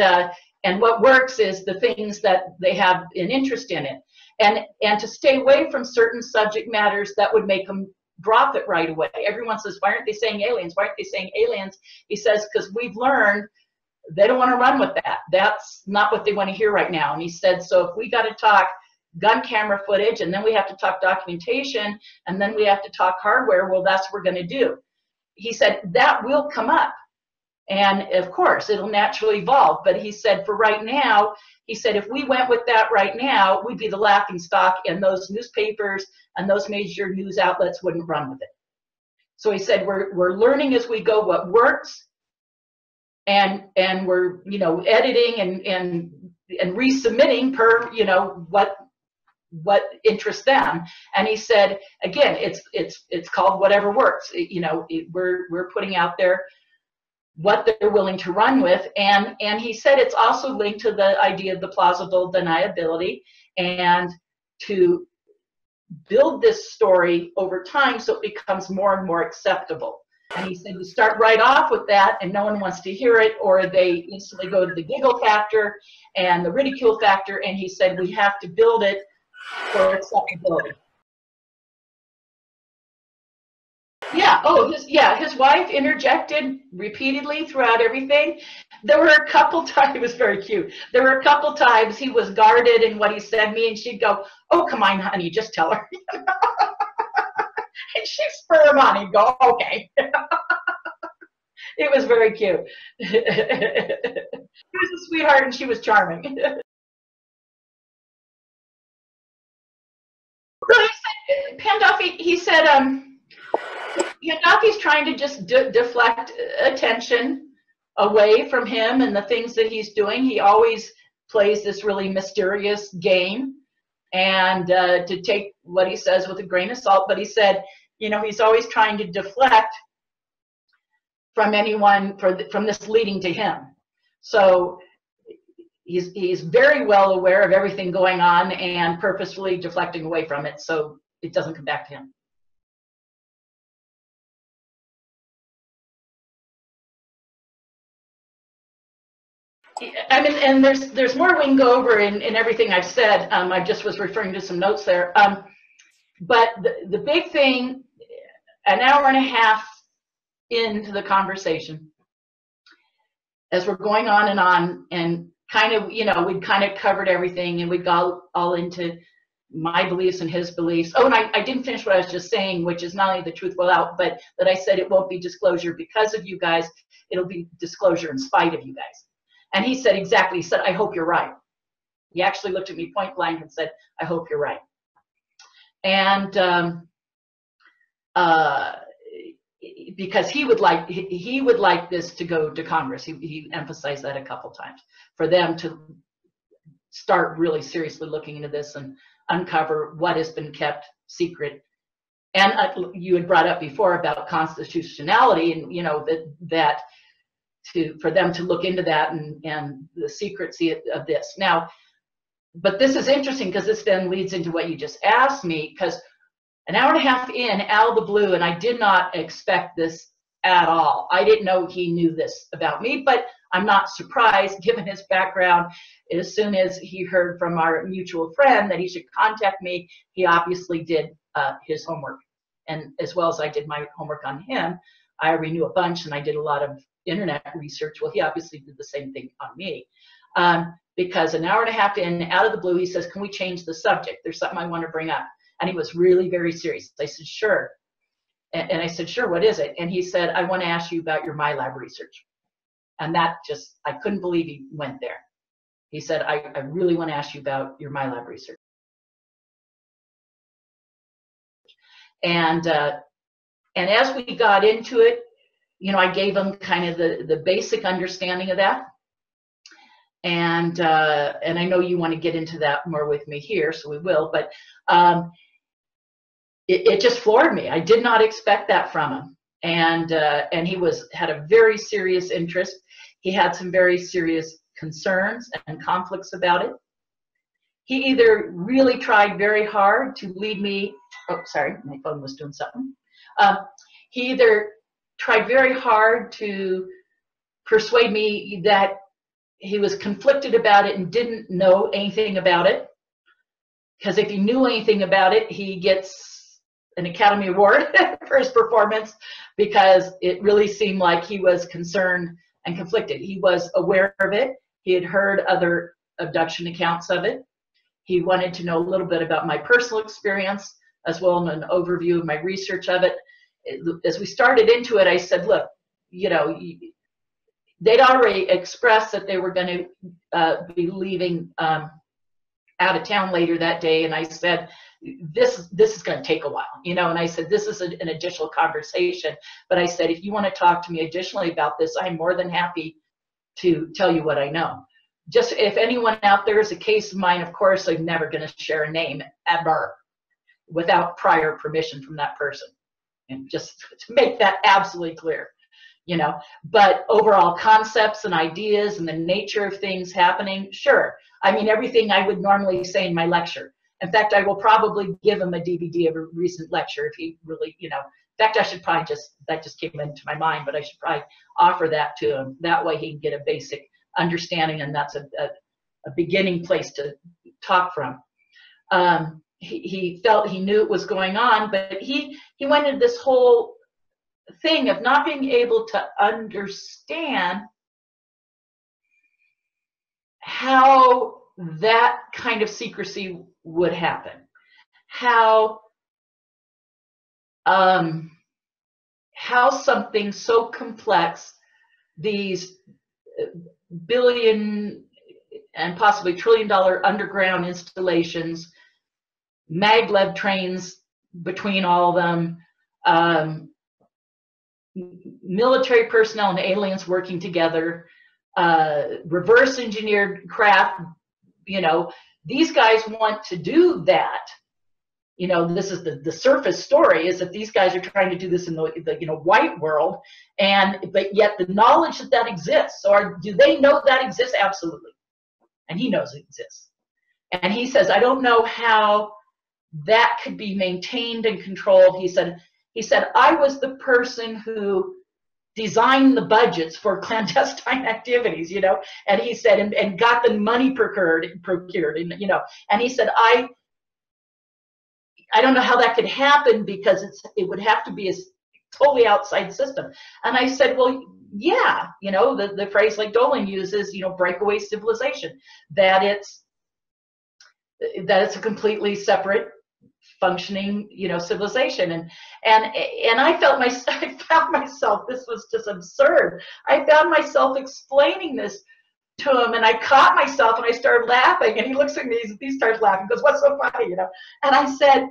what works is the things that they have an interest in it, and to stay away from certain subject matters that would make them drop it right away. Everyone says, why aren't they saying aliens? Why aren't they saying aliens? He says, because we've learned they don't want to run with that. That's not what they want to hear right now. And he said, so if we got to talk gun camera footage, and then we have to talk documentation, and then we have to talk hardware, well, that's what we're going to do. He said, that will come up. And of course, it'll naturally evolve. But he said, for right now, he said, if we went with that right now, we'd be the laughing stock, and those newspapers and those major news outlets wouldn't run with it. So he said, we're learning as we go what works, and we're, you know, editing and resubmitting per, you know, what interests them. And he said, again, it's called whatever works. You know, we're putting out there what they're willing to run with, and he said it's also linked to the idea of the plausible deniability, and to build this story over time so it becomes more and more acceptable. And he said you start right off with that and no one wants to hear it, or they instantly go to the giggle factor and the ridicule factor, and he said we have to build it for acceptability. Yeah, oh, his wife interjected repeatedly throughout everything. There were a couple times, it was very cute. There were a couple times he was guarded in what he said to me, and she'd go, oh, come on, honey, just tell her. And she'd spur him on, he'd go, okay. It was very cute. He was a sweetheart, and she was charming. So he said, Pandolfi, he said, Gaddafi's trying to just deflect attention away from him and the things that he's doing. He always plays this really mysterious game, and to take what he says with a grain of salt. But he said, you know, he's always trying to deflect from anyone from this leading to him. So he's very well aware of everything going on and purposefully deflecting away from it so it doesn't come back to him. I mean, and there's more we can go over in everything I've said. I just was referring to some notes there. But the big thing, an hour and a half into the conversation, as we're going on and kind of, you know, we'd kind of covered everything, and we'd go all into my beliefs and his beliefs. Oh, and I didn't finish what I was just saying, which is not only the truth will out, but that I said it won't be disclosure because of you guys. It'll be disclosure in spite of you guys. And he said exactly, he said, I hope you're right. He actually looked at me point blank and said, I hope you're right. And because he would like this to go to Congress. He emphasized that a couple times, for them to start really seriously looking into this and uncover what has been kept secret. And you had brought up before about constitutionality, and you know that for them to look into that and the secrecy of this. Now, but this is interesting because this then leads into what you just asked me, because an hour and a half in, out of the blue, and I did not expect this at all. I didn't know he knew this about me, but I'm not surprised given his background. As soon as he heard from our mutual friend that he should contact me, he obviously did his homework. And as well as I did my homework on him, I already knew a bunch, and I did a lot of internet research. Well, he obviously did the same thing on me. Because an hour and a half in, out of the blue, he says, can we change the subject? There's something I want to bring up. And he was really very serious. I said, sure. And I said, sure, what is it? And he said, I want to ask you about your MyLab research. And that just, I couldn't believe he went there. He said, I really want to ask you about your MyLab research. And as we got into it, you know, I gave him kind of the basic understanding of that. And I know you want to get into that more with me here, so we will. But it just floored me. I did not expect that from him. And he had a very serious interest. He had some very serious concerns and conflicts about it. He either really tried very hard to lead me. Oh, sorry, my phone was doing something. He either tried very hard to persuade me that he was conflicted about it and didn't know anything about it. Because if he knew anything about it, he gets an Academy Award for his performance, because it really seemed like he was concerned and conflicted. He was aware of it. He had heard other abduction accounts of it. He wanted to know a little bit about my personal experience, as well as an overview of my research of it. As we started into it, I said, look, you know, they'd already expressed that they were going to be leaving out of town later that day. And I said, this is going to take a while, you know, and I said, this is an additional conversation. But I said, if you want to talk to me additionally about this, I'm more than happy to tell you what I know. Just if anyone out there is a case of mine, of course, I'm never going to share a name ever without prior permission from that person. And just to make that absolutely clear, you know, but overall concepts and ideas and the nature of things happening, sure. I mean, everything I would normally say in my lecture. In fact, I will probably give him a DVD of a recent lecture if he really, you know, in fact, I should probably that just came into my mind, but I should probably offer that to him. That way he can get a basic understanding, and that's a beginning place to talk from. He felt he knew it was going on, but he went into this whole thing of not being able to understand how that kind of secrecy would happen, how something so complex, these billion and possibly $1 trillion underground installations, maglev trains between all of them, military personnel and aliens working together, reverse engineered craft. You know, these guys want to do that. You know, this is the surface story, is that these guys are trying to do this in the you know, white world, but yet the knowledge that that exists, or do they know that exists? Absolutely. And he knows it exists. And he says, I don't know how that could be maintained and controlled. He said, I was the person who designed the budgets for clandestine activities, you know, and he said, and got the money procured, and, you know, and he said, I don't know how that could happen, because it would have to be a totally outside system. And I said, well, yeah, you know, the phrase like Dolan uses, you know, breakaway civilization, that it's a completely separate functioning, you know, civilization. And I found myself, this was just absurd. I found myself explaining this to him, and I caught myself and I started laughing, and he looks at me, he starts laughing, goes, what's so funny, you know? And I said,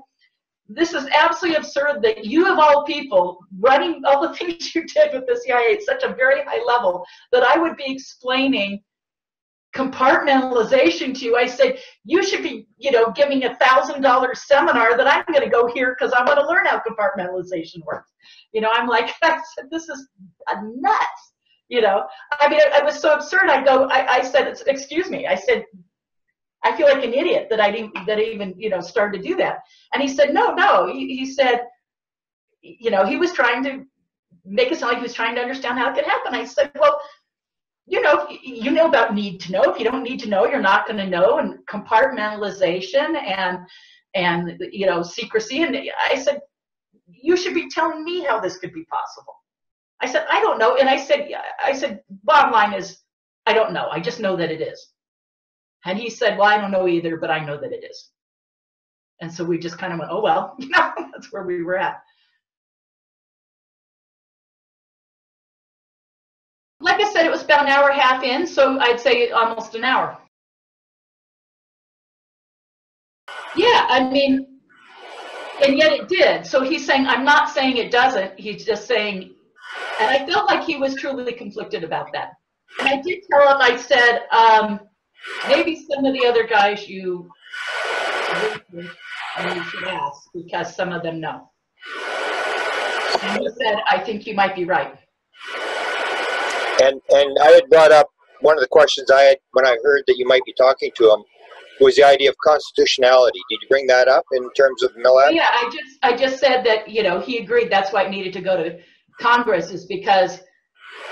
this is absolutely absurd that you, of all people, running all the things you did with the CIA at such a very high level, that I would be explaining compartmentalization to you. I said, you should be, you know, giving $1,000 seminar that I'm going to go here because I want to learn how compartmentalization works. You know, I'm like, I said, this is nuts. You know, I mean, it was so absurd. I said, excuse me. I said, I feel like an idiot that I even, you know, started to do that. And he said, no. He said, you know, he was trying to make it sound like he was trying to understand how it could happen. I said, well, you know about need to know. If you don't need to know, you're not going to know. And compartmentalization and you know, secrecy. And I said, you should be telling me how this could be possible. I said, I don't know. And I said, bottom line is, I don't know. I just know that it is. And he said, well, I don't know either, but I know that it is. And so we just kind of went, oh, well, you know, that's where we were at. Like I said, it was about an hour and a half in, so I'd say almost an hour. Yeah, I mean, and yet it did. So he's saying, I'm not saying it doesn't. He's just saying, and I felt like he was truly conflicted about that. And I did tell him, I said, maybe some of the other guys you should ask, because some of them know. And he said, I think you might be right. And I had brought up one of the questions I had when I heard that you might be talking to him was the idea of constitutionality. Did you bring that up in terms of Millett? Yeah, I just said that, you know, he agreed that's why it needed to go to Congress, is because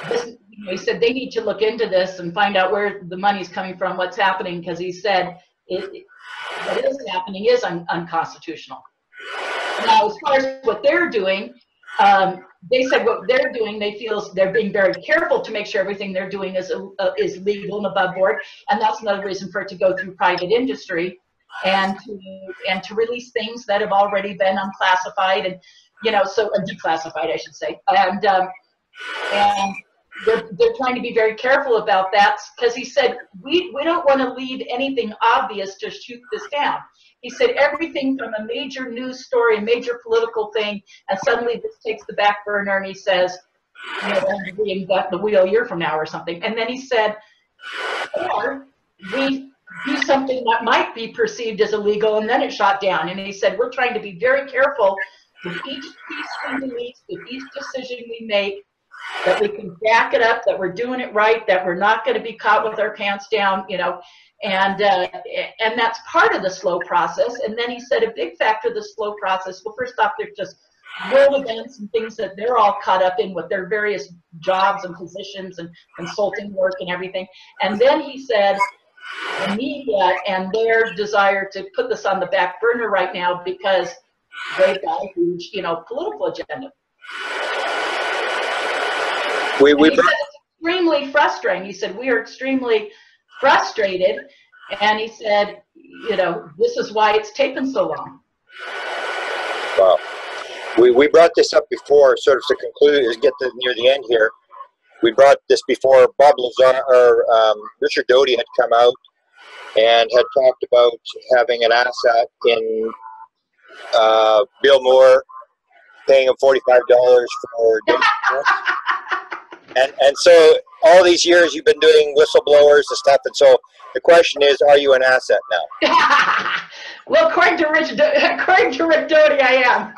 this, you know, he said they need to look into this and find out where the money's coming from, what's happening, because he said what is happening is unconstitutional. Now, as far as what they're doing, they said what they're doing, they feel they're being very careful to make sure everything they're doing is legal and above board, and that's another reason for it to go through private industry and to release things that have already been unclassified and, you know, so declassified, I should say, and they're trying to be very careful about that, because he said we don't want to leave anything obvious to shoot this down. He said everything from a major news story, a major political thing, and suddenly this takes the back burner, and he says, you know, we reinvent the wheel a year from now or something. And then he said, or we do something that might be perceived as illegal, and then it's shot down. And he said, we're trying to be very careful with each piece we release, with each decision we make, that we can back it up, that we're doing it right, that we're not going to be caught with our pants down, you know. And that's part of the slow process. And then he said a big factor of the slow process, well, first off, there's just world events and things that they're all caught up in with their various jobs and positions and consulting work and everything. And then he said the media and their desire to put this on the back burner right now because they've got a huge, you know, political agenda. He said it's extremely frustrating. He said we are extremely frustrated, and he said, you know, this is why it's taken so long. Wow. We brought this up before, sort of to conclude, near the end here. We brought this before. Bob Lazar, or Richard Doty had come out and had talked about having an asset in Bill Moore paying him $45 for doing this. And so all these years you've been doing whistleblowers and stuff, and so the question is, are you an asset now? Well, according to Rick Doty, I am.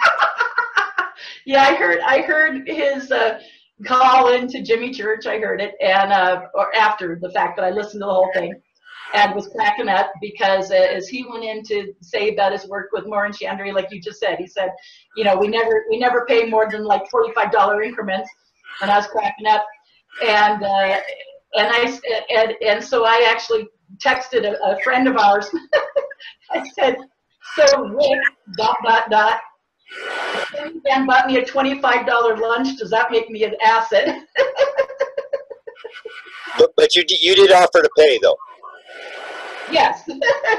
Yeah, I heard his call into Jimmy Church. I heard it, and or after the fact that I listened to the whole thing, and was cracking up because as he went in to say about his work with Maureen Chandri, like you just said, he said, you know, we never pay more than like $45 increments, and I was cracking up, and so I actually texted a friend of ours. I said, so Rick, ... Dan bought me a $25 lunch. Does that make me an asset? But you did offer to pay, though. Yes,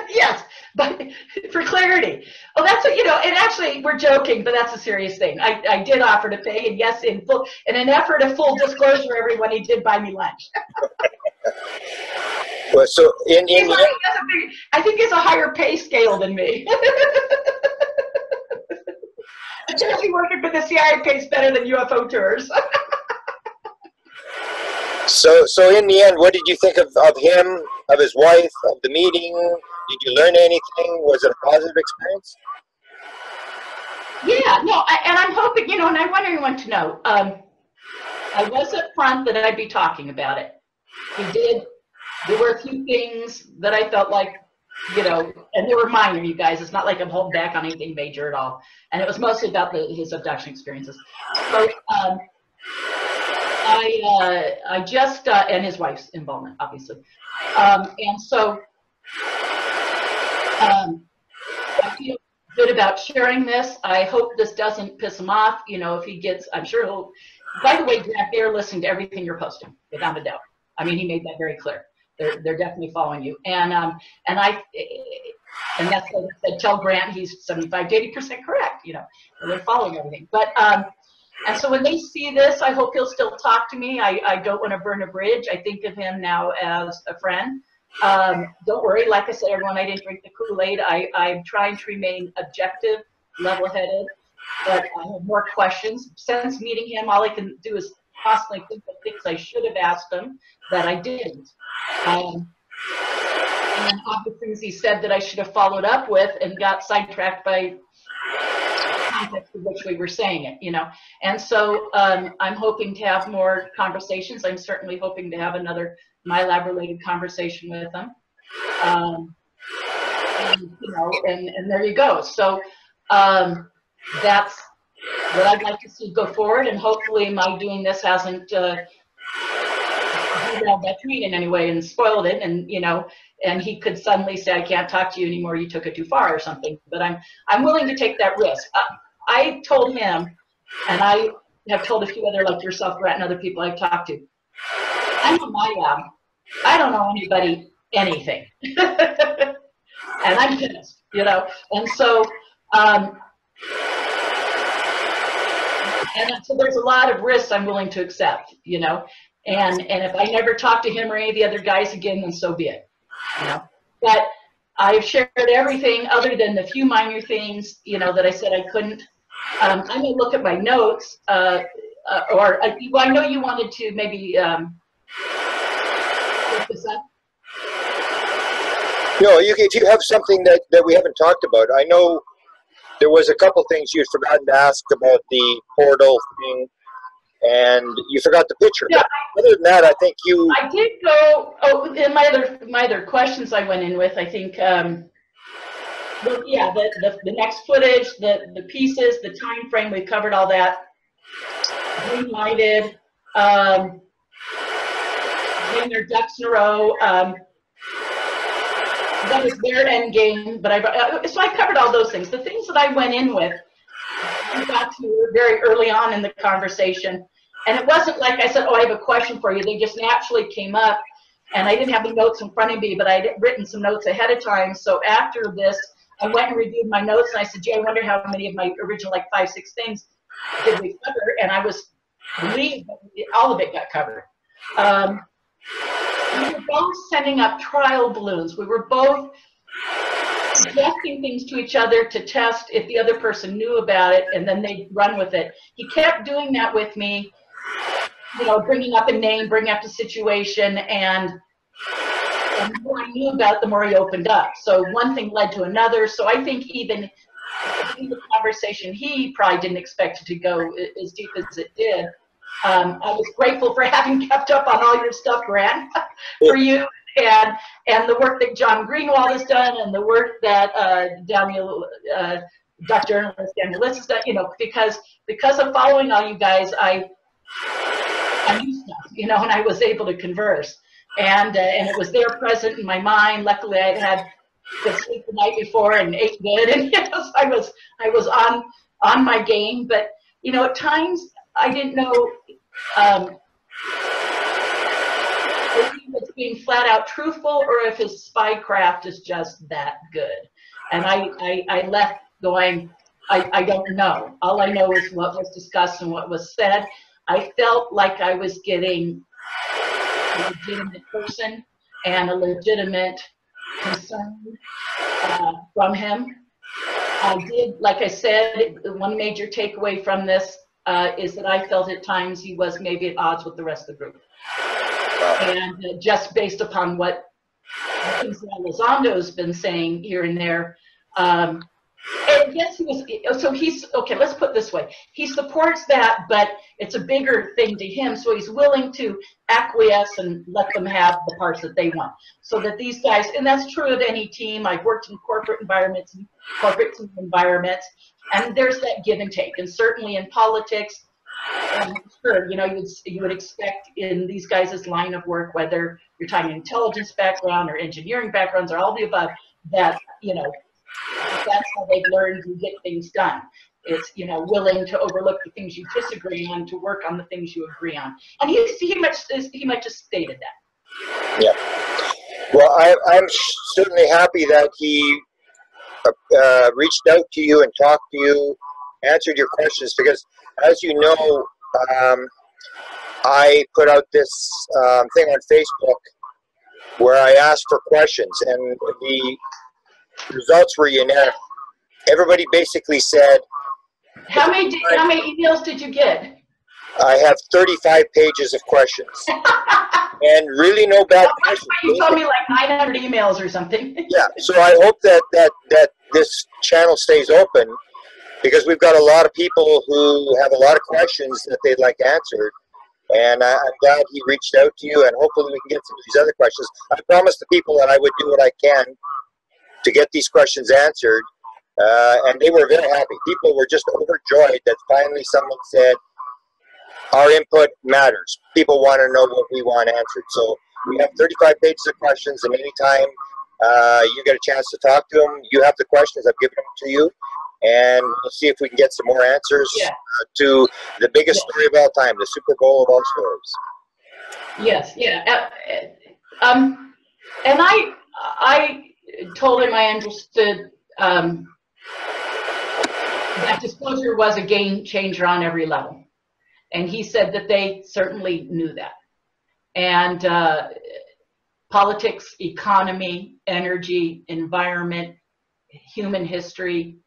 yes. But for clarity, well, that's what, you know. And actually, we're joking, but that's a serious thing. I did offer to pay, and yes, in an effort of full disclosure, everyone, he did buy me lunch. Well, so I think he's a higher pay scale than me. Apparently working for the CIA pays better than UFO tours. So in the end, what did you think of him, of his wife, of the meeting? Did you learn anything? Was it a positive experience? Yeah, no, and I'm hoping, you know, and I want everyone to know, I was up front that I'd be talking about it. There were a few things that I felt like, you know, and they were minor, you guys. It's not like I'm holding back on anything major at all. And it was mostly about his abduction experiences. So I just, and his wife's involvement, obviously. And so I feel good about sharing this. I hope this doesn't piss him off. You know, if he gets, I'm sure he'll, by the way, Jack, they're listening to everything you're posting, without a doubt. I mean, he made that very clear. They're definitely following you, and that's what I said. Tell Grant he's 75 to 80% correct. You know, they're following everything. But and so when they see this, I hope he'll still talk to me. I don't want to burn a bridge. I think of him now as a friend. Don't worry, like I said, everyone, I didn't drink the Kool-Aid. I'm trying to remain objective, level-headed, but I have more questions. Since meeting him, all I can do is possibly think of things I should have asked him that I didn't. And other things he said that I should have followed up with and got sidetracked by the context in which we were saying it, you know. And so I'm hoping to have more conversations. I'm certainly hoping to have another MyLab-related conversation with him. And, you know, and there you go. So that's what I'd like to see go forward, and hopefully my doing this hasn't that train in any way and spoiled it, and you know, and he could suddenly say, I can't talk to you anymore, you took it too far or something. But I'm willing to take that risk. I told him, and I have told a few other, like yourself, Grant, and other people I've talked to, I'm in my lab. I don't know anybody anything. And I'm pissed, you know. And so so there's a lot of risks I'm willing to accept, you know. And if I never talk to him or any of the other guys again, then so be it, you know. But I've shared everything other than the few minor things, you know, that I said I couldn't. I'm going to look at my notes, well, I know you wanted to maybe look this up. No, if you have something that we haven't talked about, I know there was a couple things you'd forgotten to ask about the portal thing, and you forgot the picture. Yeah. But other than that, I think you... I did go, in my other questions I went in with, I think, well, yeah, the next footage, the pieces, the time frame, we've covered all that. Green lighted, getting their ducks in a row. That was their end game, but so I covered all those things. The things that I went in with, I got to very early on in the conversation, and it wasn't like I said, oh, I have a question for you. They just naturally came up, and I didn't have the notes in front of me, but I had written some notes ahead of time. So after this, I went and reviewed my notes, and I said, gee, I wonder how many of my original, like 5, 6 things did we cover, and I was relieved that all of it got covered. We were both sending up trial balloons. We were both suggesting things to each other to test if the other person knew about it, and then they'd run with it. He kept doing that with me, you know, bringing up a name, bringing up the situation, and the more I knew about it, the more he opened up. So one thing led to another. So I think even in the conversation, he probably didn't expect it to go as deep as it did. I was grateful for having kept up on all your stuff, Grant, for you, and the work that John Greenwald has done, and the work that Daniel, Dr. Journalist Daniel Litz has done. You know, because of following all you guys, I knew stuff, you know, and I was able to converse, and it was there present in my mind. Luckily, I had good sleep the night before and ate good, and yes, I was on my game. But you know, at times I didn't know if he was being flat out truthful or if his spycraft is just that good. And I left going, I don't know. All I know is what was discussed and what was said. I felt like I was getting a legitimate person and a legitimate concern from him. I did, like I said, one major takeaway from this is that I felt at times he was maybe at odds with the rest of the group. And just based upon what things that Elizondo's been saying here and there, and yes, he was, so he's, okay, let's put it this way. He supports that, but it's a bigger thing to him, so he's willing to acquiesce and let them have the parts that they want. So that these guys, and that's true of any team. I've worked in corporate environments, and there's that give and take. And certainly in politics, sure, you know, you would expect in these guys' line of work, whether you're talking intelligence background or engineering backgrounds or all the above, that, you know, that's how they've learned to get things done. It's, you know, willing to overlook the things you disagree on to work on the things you agree on. And he might just stated that. Yeah. Well, I'm certainly happy that he reached out to you and talked to you, answered your questions, because as you know, I put out this thing on Facebook where I asked for questions, and the results were unanimous. Everybody basically said, how many emails did you get? I have 35 pages of questions. And really no bad questions. You told me like 900 emails or something. Yeah, so I hope that this channel stays open, because we've got a lot of people who have a lot of questions that they'd like answered. And I'm glad he reached out to you, and hopefully we can get some of these other questions. I promised the people that I would do what I can to get these questions answered, and they were very happy. People were just overjoyed that finally someone said, our input matters. People want to know what we want answered. So we have 35 pages of questions, and anytime you get a chance to talk to them, you have the questions, I've given them to you, and we'll see if we can get some more answers to the biggest story of all time, the Super Bowl of all stories. Yes, yeah. And I told him I understood that disclosure was a game changer on every level. And he said that they certainly knew that. And politics, economy, energy, environment, human history,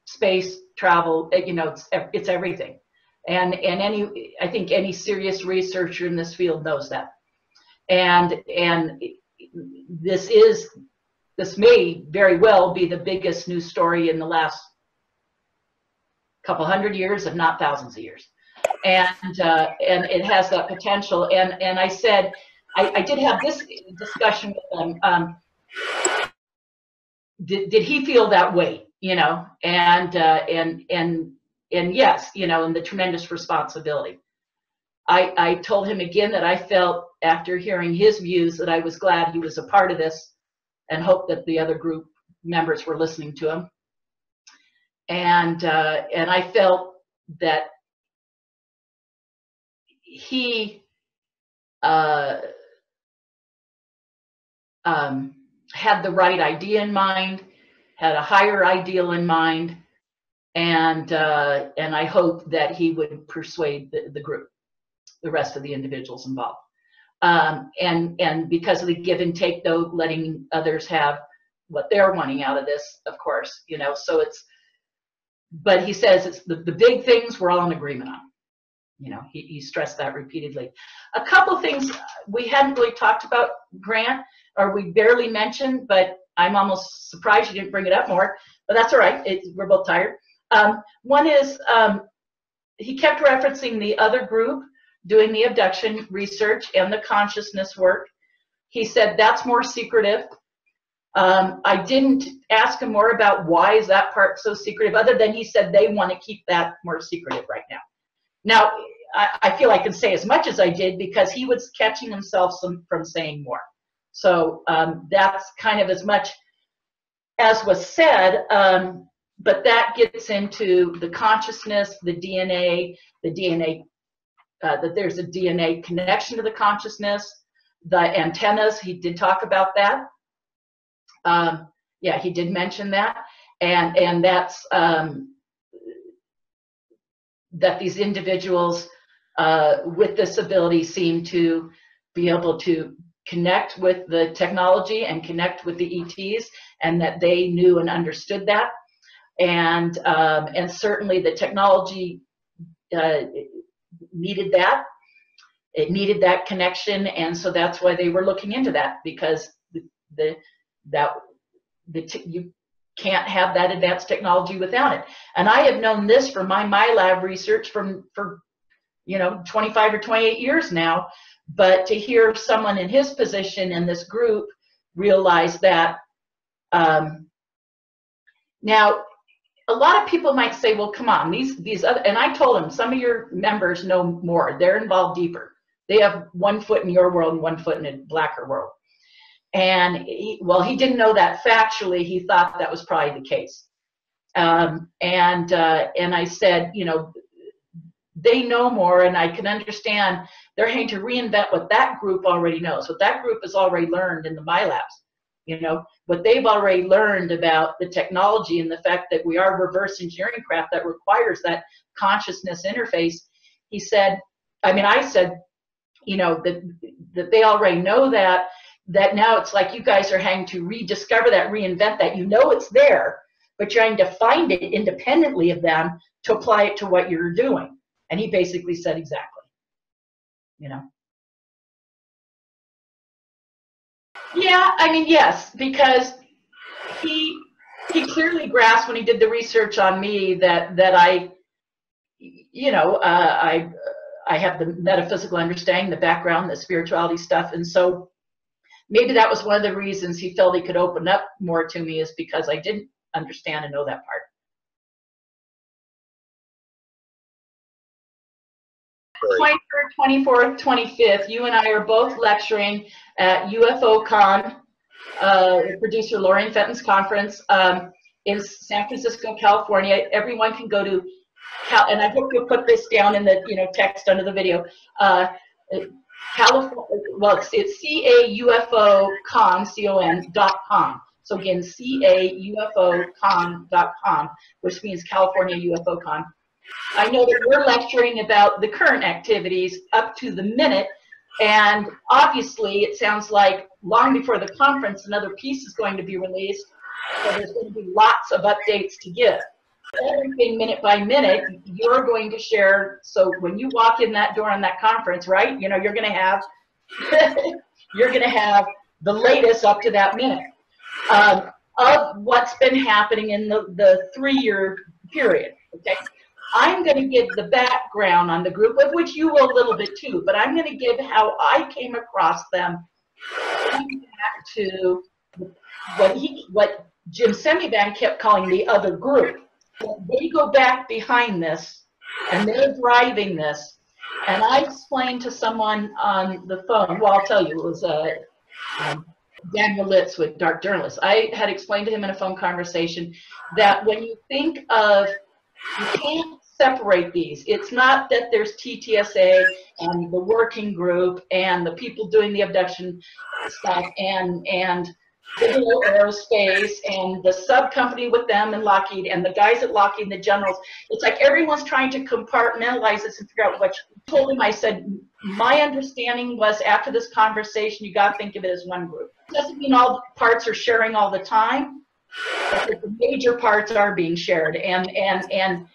space travel, you know, it's everything. And I think any serious researcher in this field knows that. And this may very well be the biggest news story in the last couple hundred years, if not thousands of years. And it has that potential. And I said, I did have this discussion with him. Did he feel that way? You know, and yes, you know, and the tremendous responsibility. I told him again that I felt after hearing his views that I was glad he was a part of this, and hoped that the other group members were listening to him. And I felt that he had the right idea in mind, had a higher ideal in mind, and I hope that he would persuade the group, the rest of the individuals involved. And because of the give and take, though, letting others have what they're wanting out of this, of course, you know. So it's, but he says it's the big things we're all in agreement on. You know, he stressed that repeatedly. A couple things we hadn't really talked about, Grant, or we barely mentioned, but I'm almost surprised you didn't bring it up more, but that's all right. We're both tired. One is he kept referencing the other group doing the abduction research and the consciousness work. He said that's more secretive. I didn't ask him more about why is that part so secretive, other than he said they want to keep that more secretive right now. Now, I feel I can say as much as I did because he was catching himself from saying more. So that's kind of as much as was said, but that gets into the consciousness, the DNA, that there's a DNA connection to the consciousness, the antennas, he did talk about that. Yeah, he did mention that. And that's, that these individuals with this ability seem to be able to connect with the technology and connect with the ETs, and that they knew and understood that. And certainly the technology needed that. It needed that connection, and so that's why they were looking into that, because you can't have that advanced technology without it. And I have known this for my lab research for you know 25 or 28 years now, but to hear someone in his position in this group realize that. Now, a lot of people might say, well, come on, these other, and I told him, some of your members know more. They're involved deeper. They have 1 foot in your world and 1 foot in a blacker world. And well, he didn't know that factually. He thought that was probably the case. And I said, you know, they know more, and I can understand they're having to reinvent what that group already knows, what that group has already learned in the MyLabs. You know, what they've already learned about the technology and the fact that we are reverse engineering craft that requires that consciousness interface. He said, I mean, I said, you know, that they already know that now it's like you guys are having to rediscover that, reinvent that. You know it's there, but you're trying to find it independently of them to apply it to what you're doing. And he basically said exactly, you know. Yeah, I mean, yes, because he clearly grasped when he did the research on me that I, you know, I have the metaphysical understanding, the background, the spirituality stuff, and so maybe that was one of the reasons he felt he could open up more to me, is because I didn't understand and know that part. 23rd, 24th, 25th, you and I are both lecturing at UFOCon, producer Lorraine Fenton's conference in San Francisco, California. Everyone can go to, and I hope you'll put this down in the text under the video. California, well, it's caufocon.com. So again, caufocon.com, which means California UFOCon. I know that we're lecturing about the current activities up to the minute, and obviously it sounds like long before the conference another piece is going to be released, so there's going to be lots of updates to give. Everything minute by minute you're going to share, so when you walk in that door on that conference, right, you know, you're going to have the latest up to that minute of what's been happening in the 3-year period. Okay, I'm going to give the background on the group, of which you will a little bit too, but I'm going to give how I came across them, going back to what Jim Semivan kept calling the other group. They go back behind this, and they're driving this. And I explained to someone on the phone, well, I'll tell you, it was Daniel Litz with Dark Journalists. I had explained to him in a phone conversation that when you think of, you can't separate these. It's not that there's TTSA and the working group and the people doing the abduction stuff and Bigelow Aerospace and the sub company with them and Lockheed and the guys at Lockheed and the generals. It's like everyone's trying to compartmentalize this and figure out what. I told him, I said, my understanding was after this conversation, you got to think of it as one group. It doesn't mean all the parts are sharing all the time, but the major parts are being shared. And he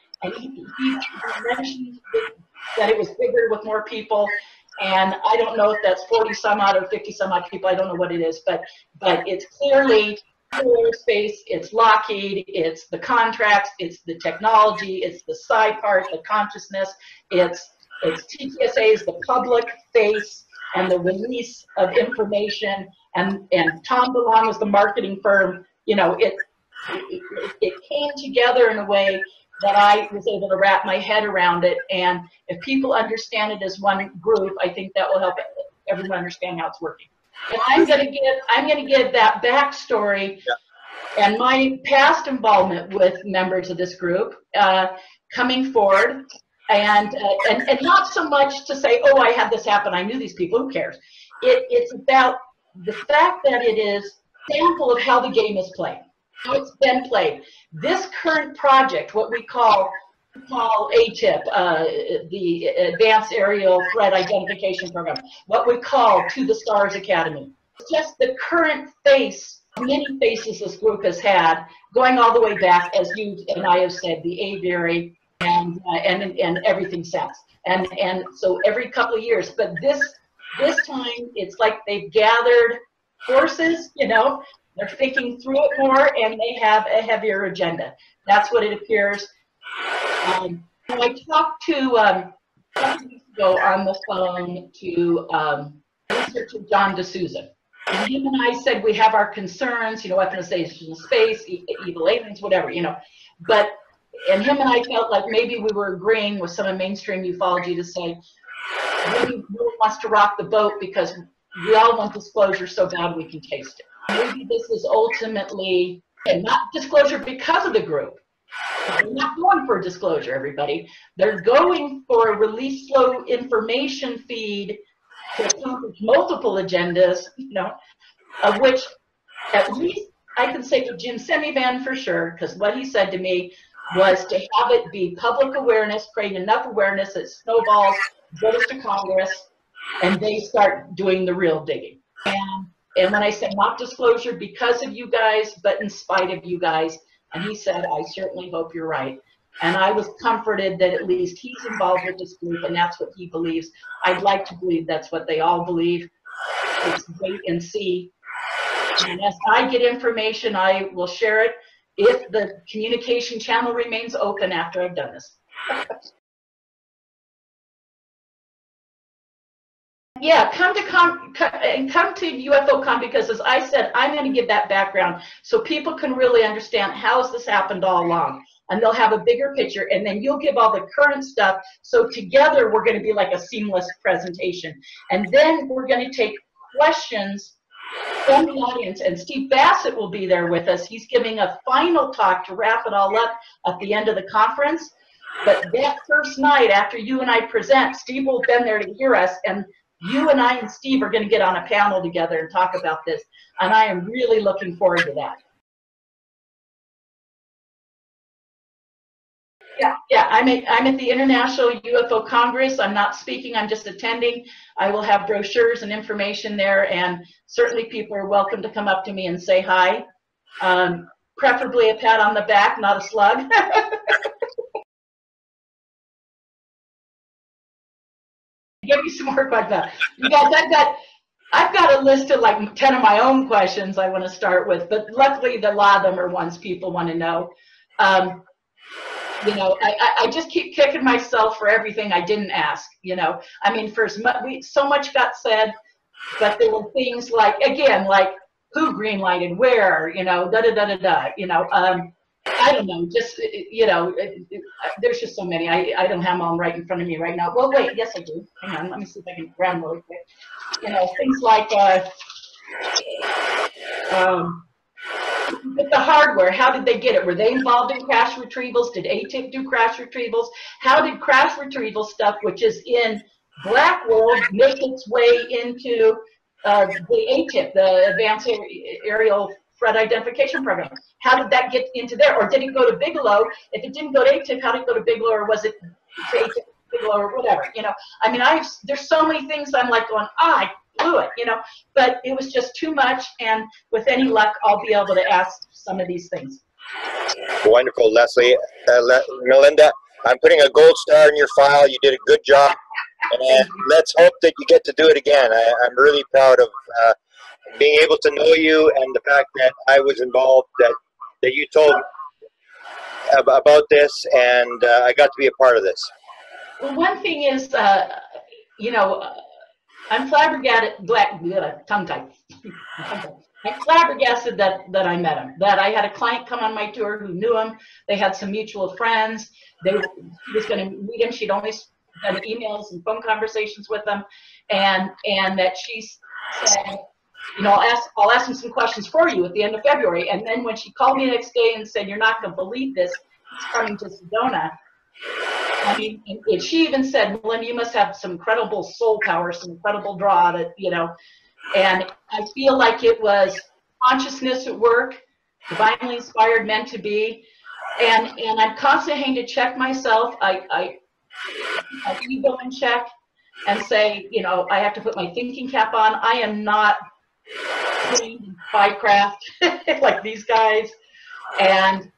mentioned that it was bigger with more people. And I don't know if that's 40 some odd or 50 some odd people. I don't know what it is, but it's clearly aerospace, it's Lockheed, it's the contracts, it's the technology, it's the side part, the consciousness, it's TTSA's the public face and the release of information, and Tom DeLong was the marketing firm. You know, it came together in a way that I was able to wrap my head around it. And if people understand it as one group, I think that will help everyone understand how it's working. And I'm going to give that backstory and my past involvement with members of this group coming forward, and not so much to say, oh, I had this happen, I knew these people, who cares? It's about the fact that it is a sample of how the game is played. How it's been played. This current project, what we call ATIP, the Advanced Aerial Threat Identification Program, what we call To the Stars Academy. Just the current face, many faces this group has had, going all the way back, as you and I have said, the aviary and everything since. And so every couple of years, but this time it's like they've gathered forces, you know. They're thinking through it more, and they have a heavier agenda. That's what it appears. I talked to a couple weeks ago on the phone to researcher John D'Souza. And him and I said we have our concerns, you know, weaponization of space, evil aliens, whatever, you know. And him and I felt like maybe we were agreeing with some of mainstream ufology to say, really wants to rock the boat because we all want disclosure so bad we can taste it. Maybe this is ultimately, and not disclosure because of the group. They're not going for disclosure, everybody. They're going for a release flow information feed to accomplish multiple agendas, you know, of which at least I can say for Jim Semivan for sure, because what he said to me was to have it be public awareness, create enough awareness that snowballs, goes to Congress, and they start doing the real digging. And when I said not disclosure because of you guys, but in spite of you guys, and he said, I certainly hope you're right. And I was comforted that at least he's involved with this group, and that's what he believes. I'd like to believe that's what they all believe. It's wait and see. And as I get information, I will share it if the communication channel remains open after I've done this. Yeah, come to UFOCon, because as I said, I'm going to give that background so people can really understand how's this happened all along, and they'll have a bigger picture, and then you'll give all the current stuff, so together we're going to be like a seamless presentation. And then we're going to take questions from the audience, and Steve Bassett will be there with us. He's giving a final talk to wrap it all up at the end of the conference. But that first night after you and I present, Steve will have been there to hear us, and you and I and Steve are going to get on a panel together and talk about this, and I am really looking forward to that. Yeah, I'm at the International UFO Congress. I'm not speaking, I'm just attending. I will have brochures and information there, and certainly people are welcome to come up to me and say hi. Preferably a pat on the back, not a slug. Give me some more questions. You guys, I've got a list of like 10 of my own questions I want to start with, but luckily a lot of them are ones people want to know. You know, I just keep kicking myself for everything I didn't ask, you know. I mean, so much got said, but there were things like, again, like who greenlighted where, you know, da-da-da-da-da, you know. I don't know, just, you know, there's just so many. I don't have them all right in front of me right now. Well, wait, yes, I do. Hang on, let me see if I can grab them real quick. You know, things like with the hardware, how did they get it? Were they involved in crash retrievals? Did ATIP do crash retrievals? How did crash retrieval stuff, which is in Black World, make its way into the ATIP, the Advanced Aerial Threat Identification Program. How did that get into there? Or did it go to Bigelow? If it didn't go to ATIP, how did it go to Bigelow, or was it to ATIP, Bigelow, or whatever? You know, I mean, there's so many things I'm like going, I blew it, you know, but it was just too much, and with any luck, I'll be able to ask some of these things. Wonderful, Leslie. Melinda, I'm putting a gold star in your file. You did a good job, and let's hope that you get to do it again. I'm really proud of being able to know you, and the fact that I was involved, that you told me about this, and I got to be a part of this. Well, one thing is, you know, I'm flabbergasted, tongue-tied. I'm flabbergasted that I met him, that I had a client come on my tour who knew him. They had some mutual friends. She was going to meet him. She'd only done emails and phone conversations with him, and that she said, you know, I'll ask him some questions for you at the end of February. And then when she called me the next day and said, you're not going to believe this, he's coming to Sedona. I mean, and she even said, Melinda, you must have some incredible soul power, some incredible draw that, you know, and I feel like it was consciousness at work, divinely inspired, meant to be. And I'm constantly having to check myself. I ego in check and say, you know, I have to put my thinking cap on. I am not trained in spycraft like these guys, and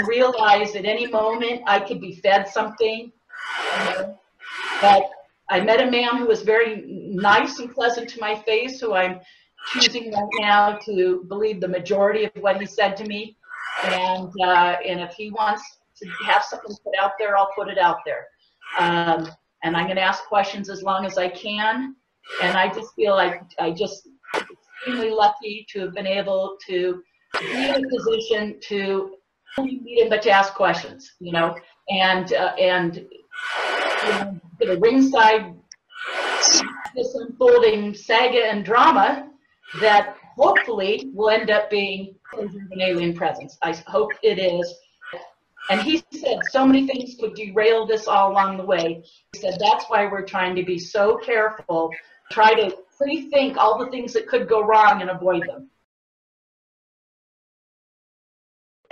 realize at any moment I could be fed something. You know? But I met a man who was very nice and pleasant to my face, who I'm choosing right now to believe the majority of what he said to me. And if he wants to have something put out there, I'll put it out there. And I'm going to ask questions as long as I can. And I just feel like I just extremely lucky to have been able to be in a position to not only meet him, but to ask questions, you know, and you know, the ringside this unfolding saga and drama that hopefully will end up being an alien presence. I hope it is. And he said so many things could derail this all along the way. He said that's why we're trying to be so careful, try to pre-think all the things that could go wrong and avoid them.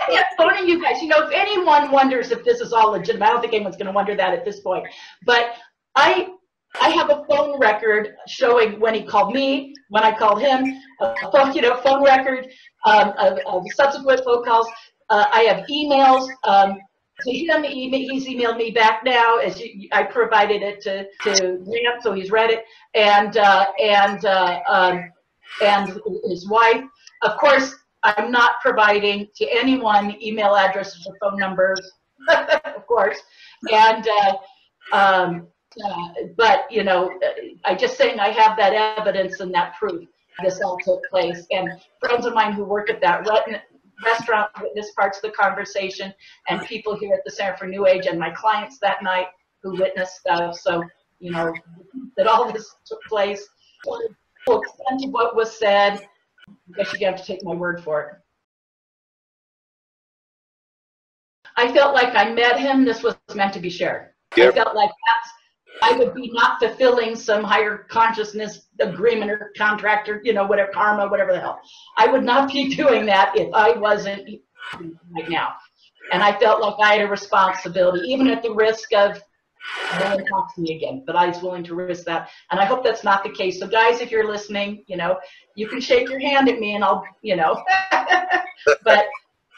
Yeah, phoning you guys, you know, if anyone wonders if this is all legitimate, I don't think anyone's going to wonder that at this point, but I have a phone record showing when he called me, when I called him, you know, phone record of subsequent phone calls. I have emails to him. He's emailed me back now, as I provided it to Grant, so he's read it, and his wife. Of course, I'm not providing to anyone email addresses or phone numbers, of course, and but you know, I just saying I have that evidence and that proof this all took place, and friends of mine who work at that restaurant witnessed parts of the conversation, and people here at the Center for New Age, and my clients that night who witnessed stuff. So you know that all this took place. To extent of what was said, I guess you have to take my word for it. I felt like I met him. This was meant to be shared. Yep. I felt like I would be not fulfilling some higher consciousness agreement or contract or, you know, whatever, karma, whatever the hell. I would not be doing that if I wasn't right now. And I felt like I had a responsibility, even at the risk of no one talks to me again, but I was willing to risk that. And I hope that's not the case. So guys, if you're listening, you know, you can shake your hand at me and I'll, you know, but,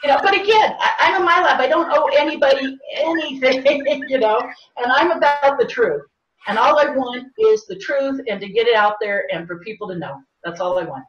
you know, but again, I'm in my lab. I don't owe anybody anything, you know, and I'm about the truth. And all I want is the truth and to get it out there and for people to know. That's all I want.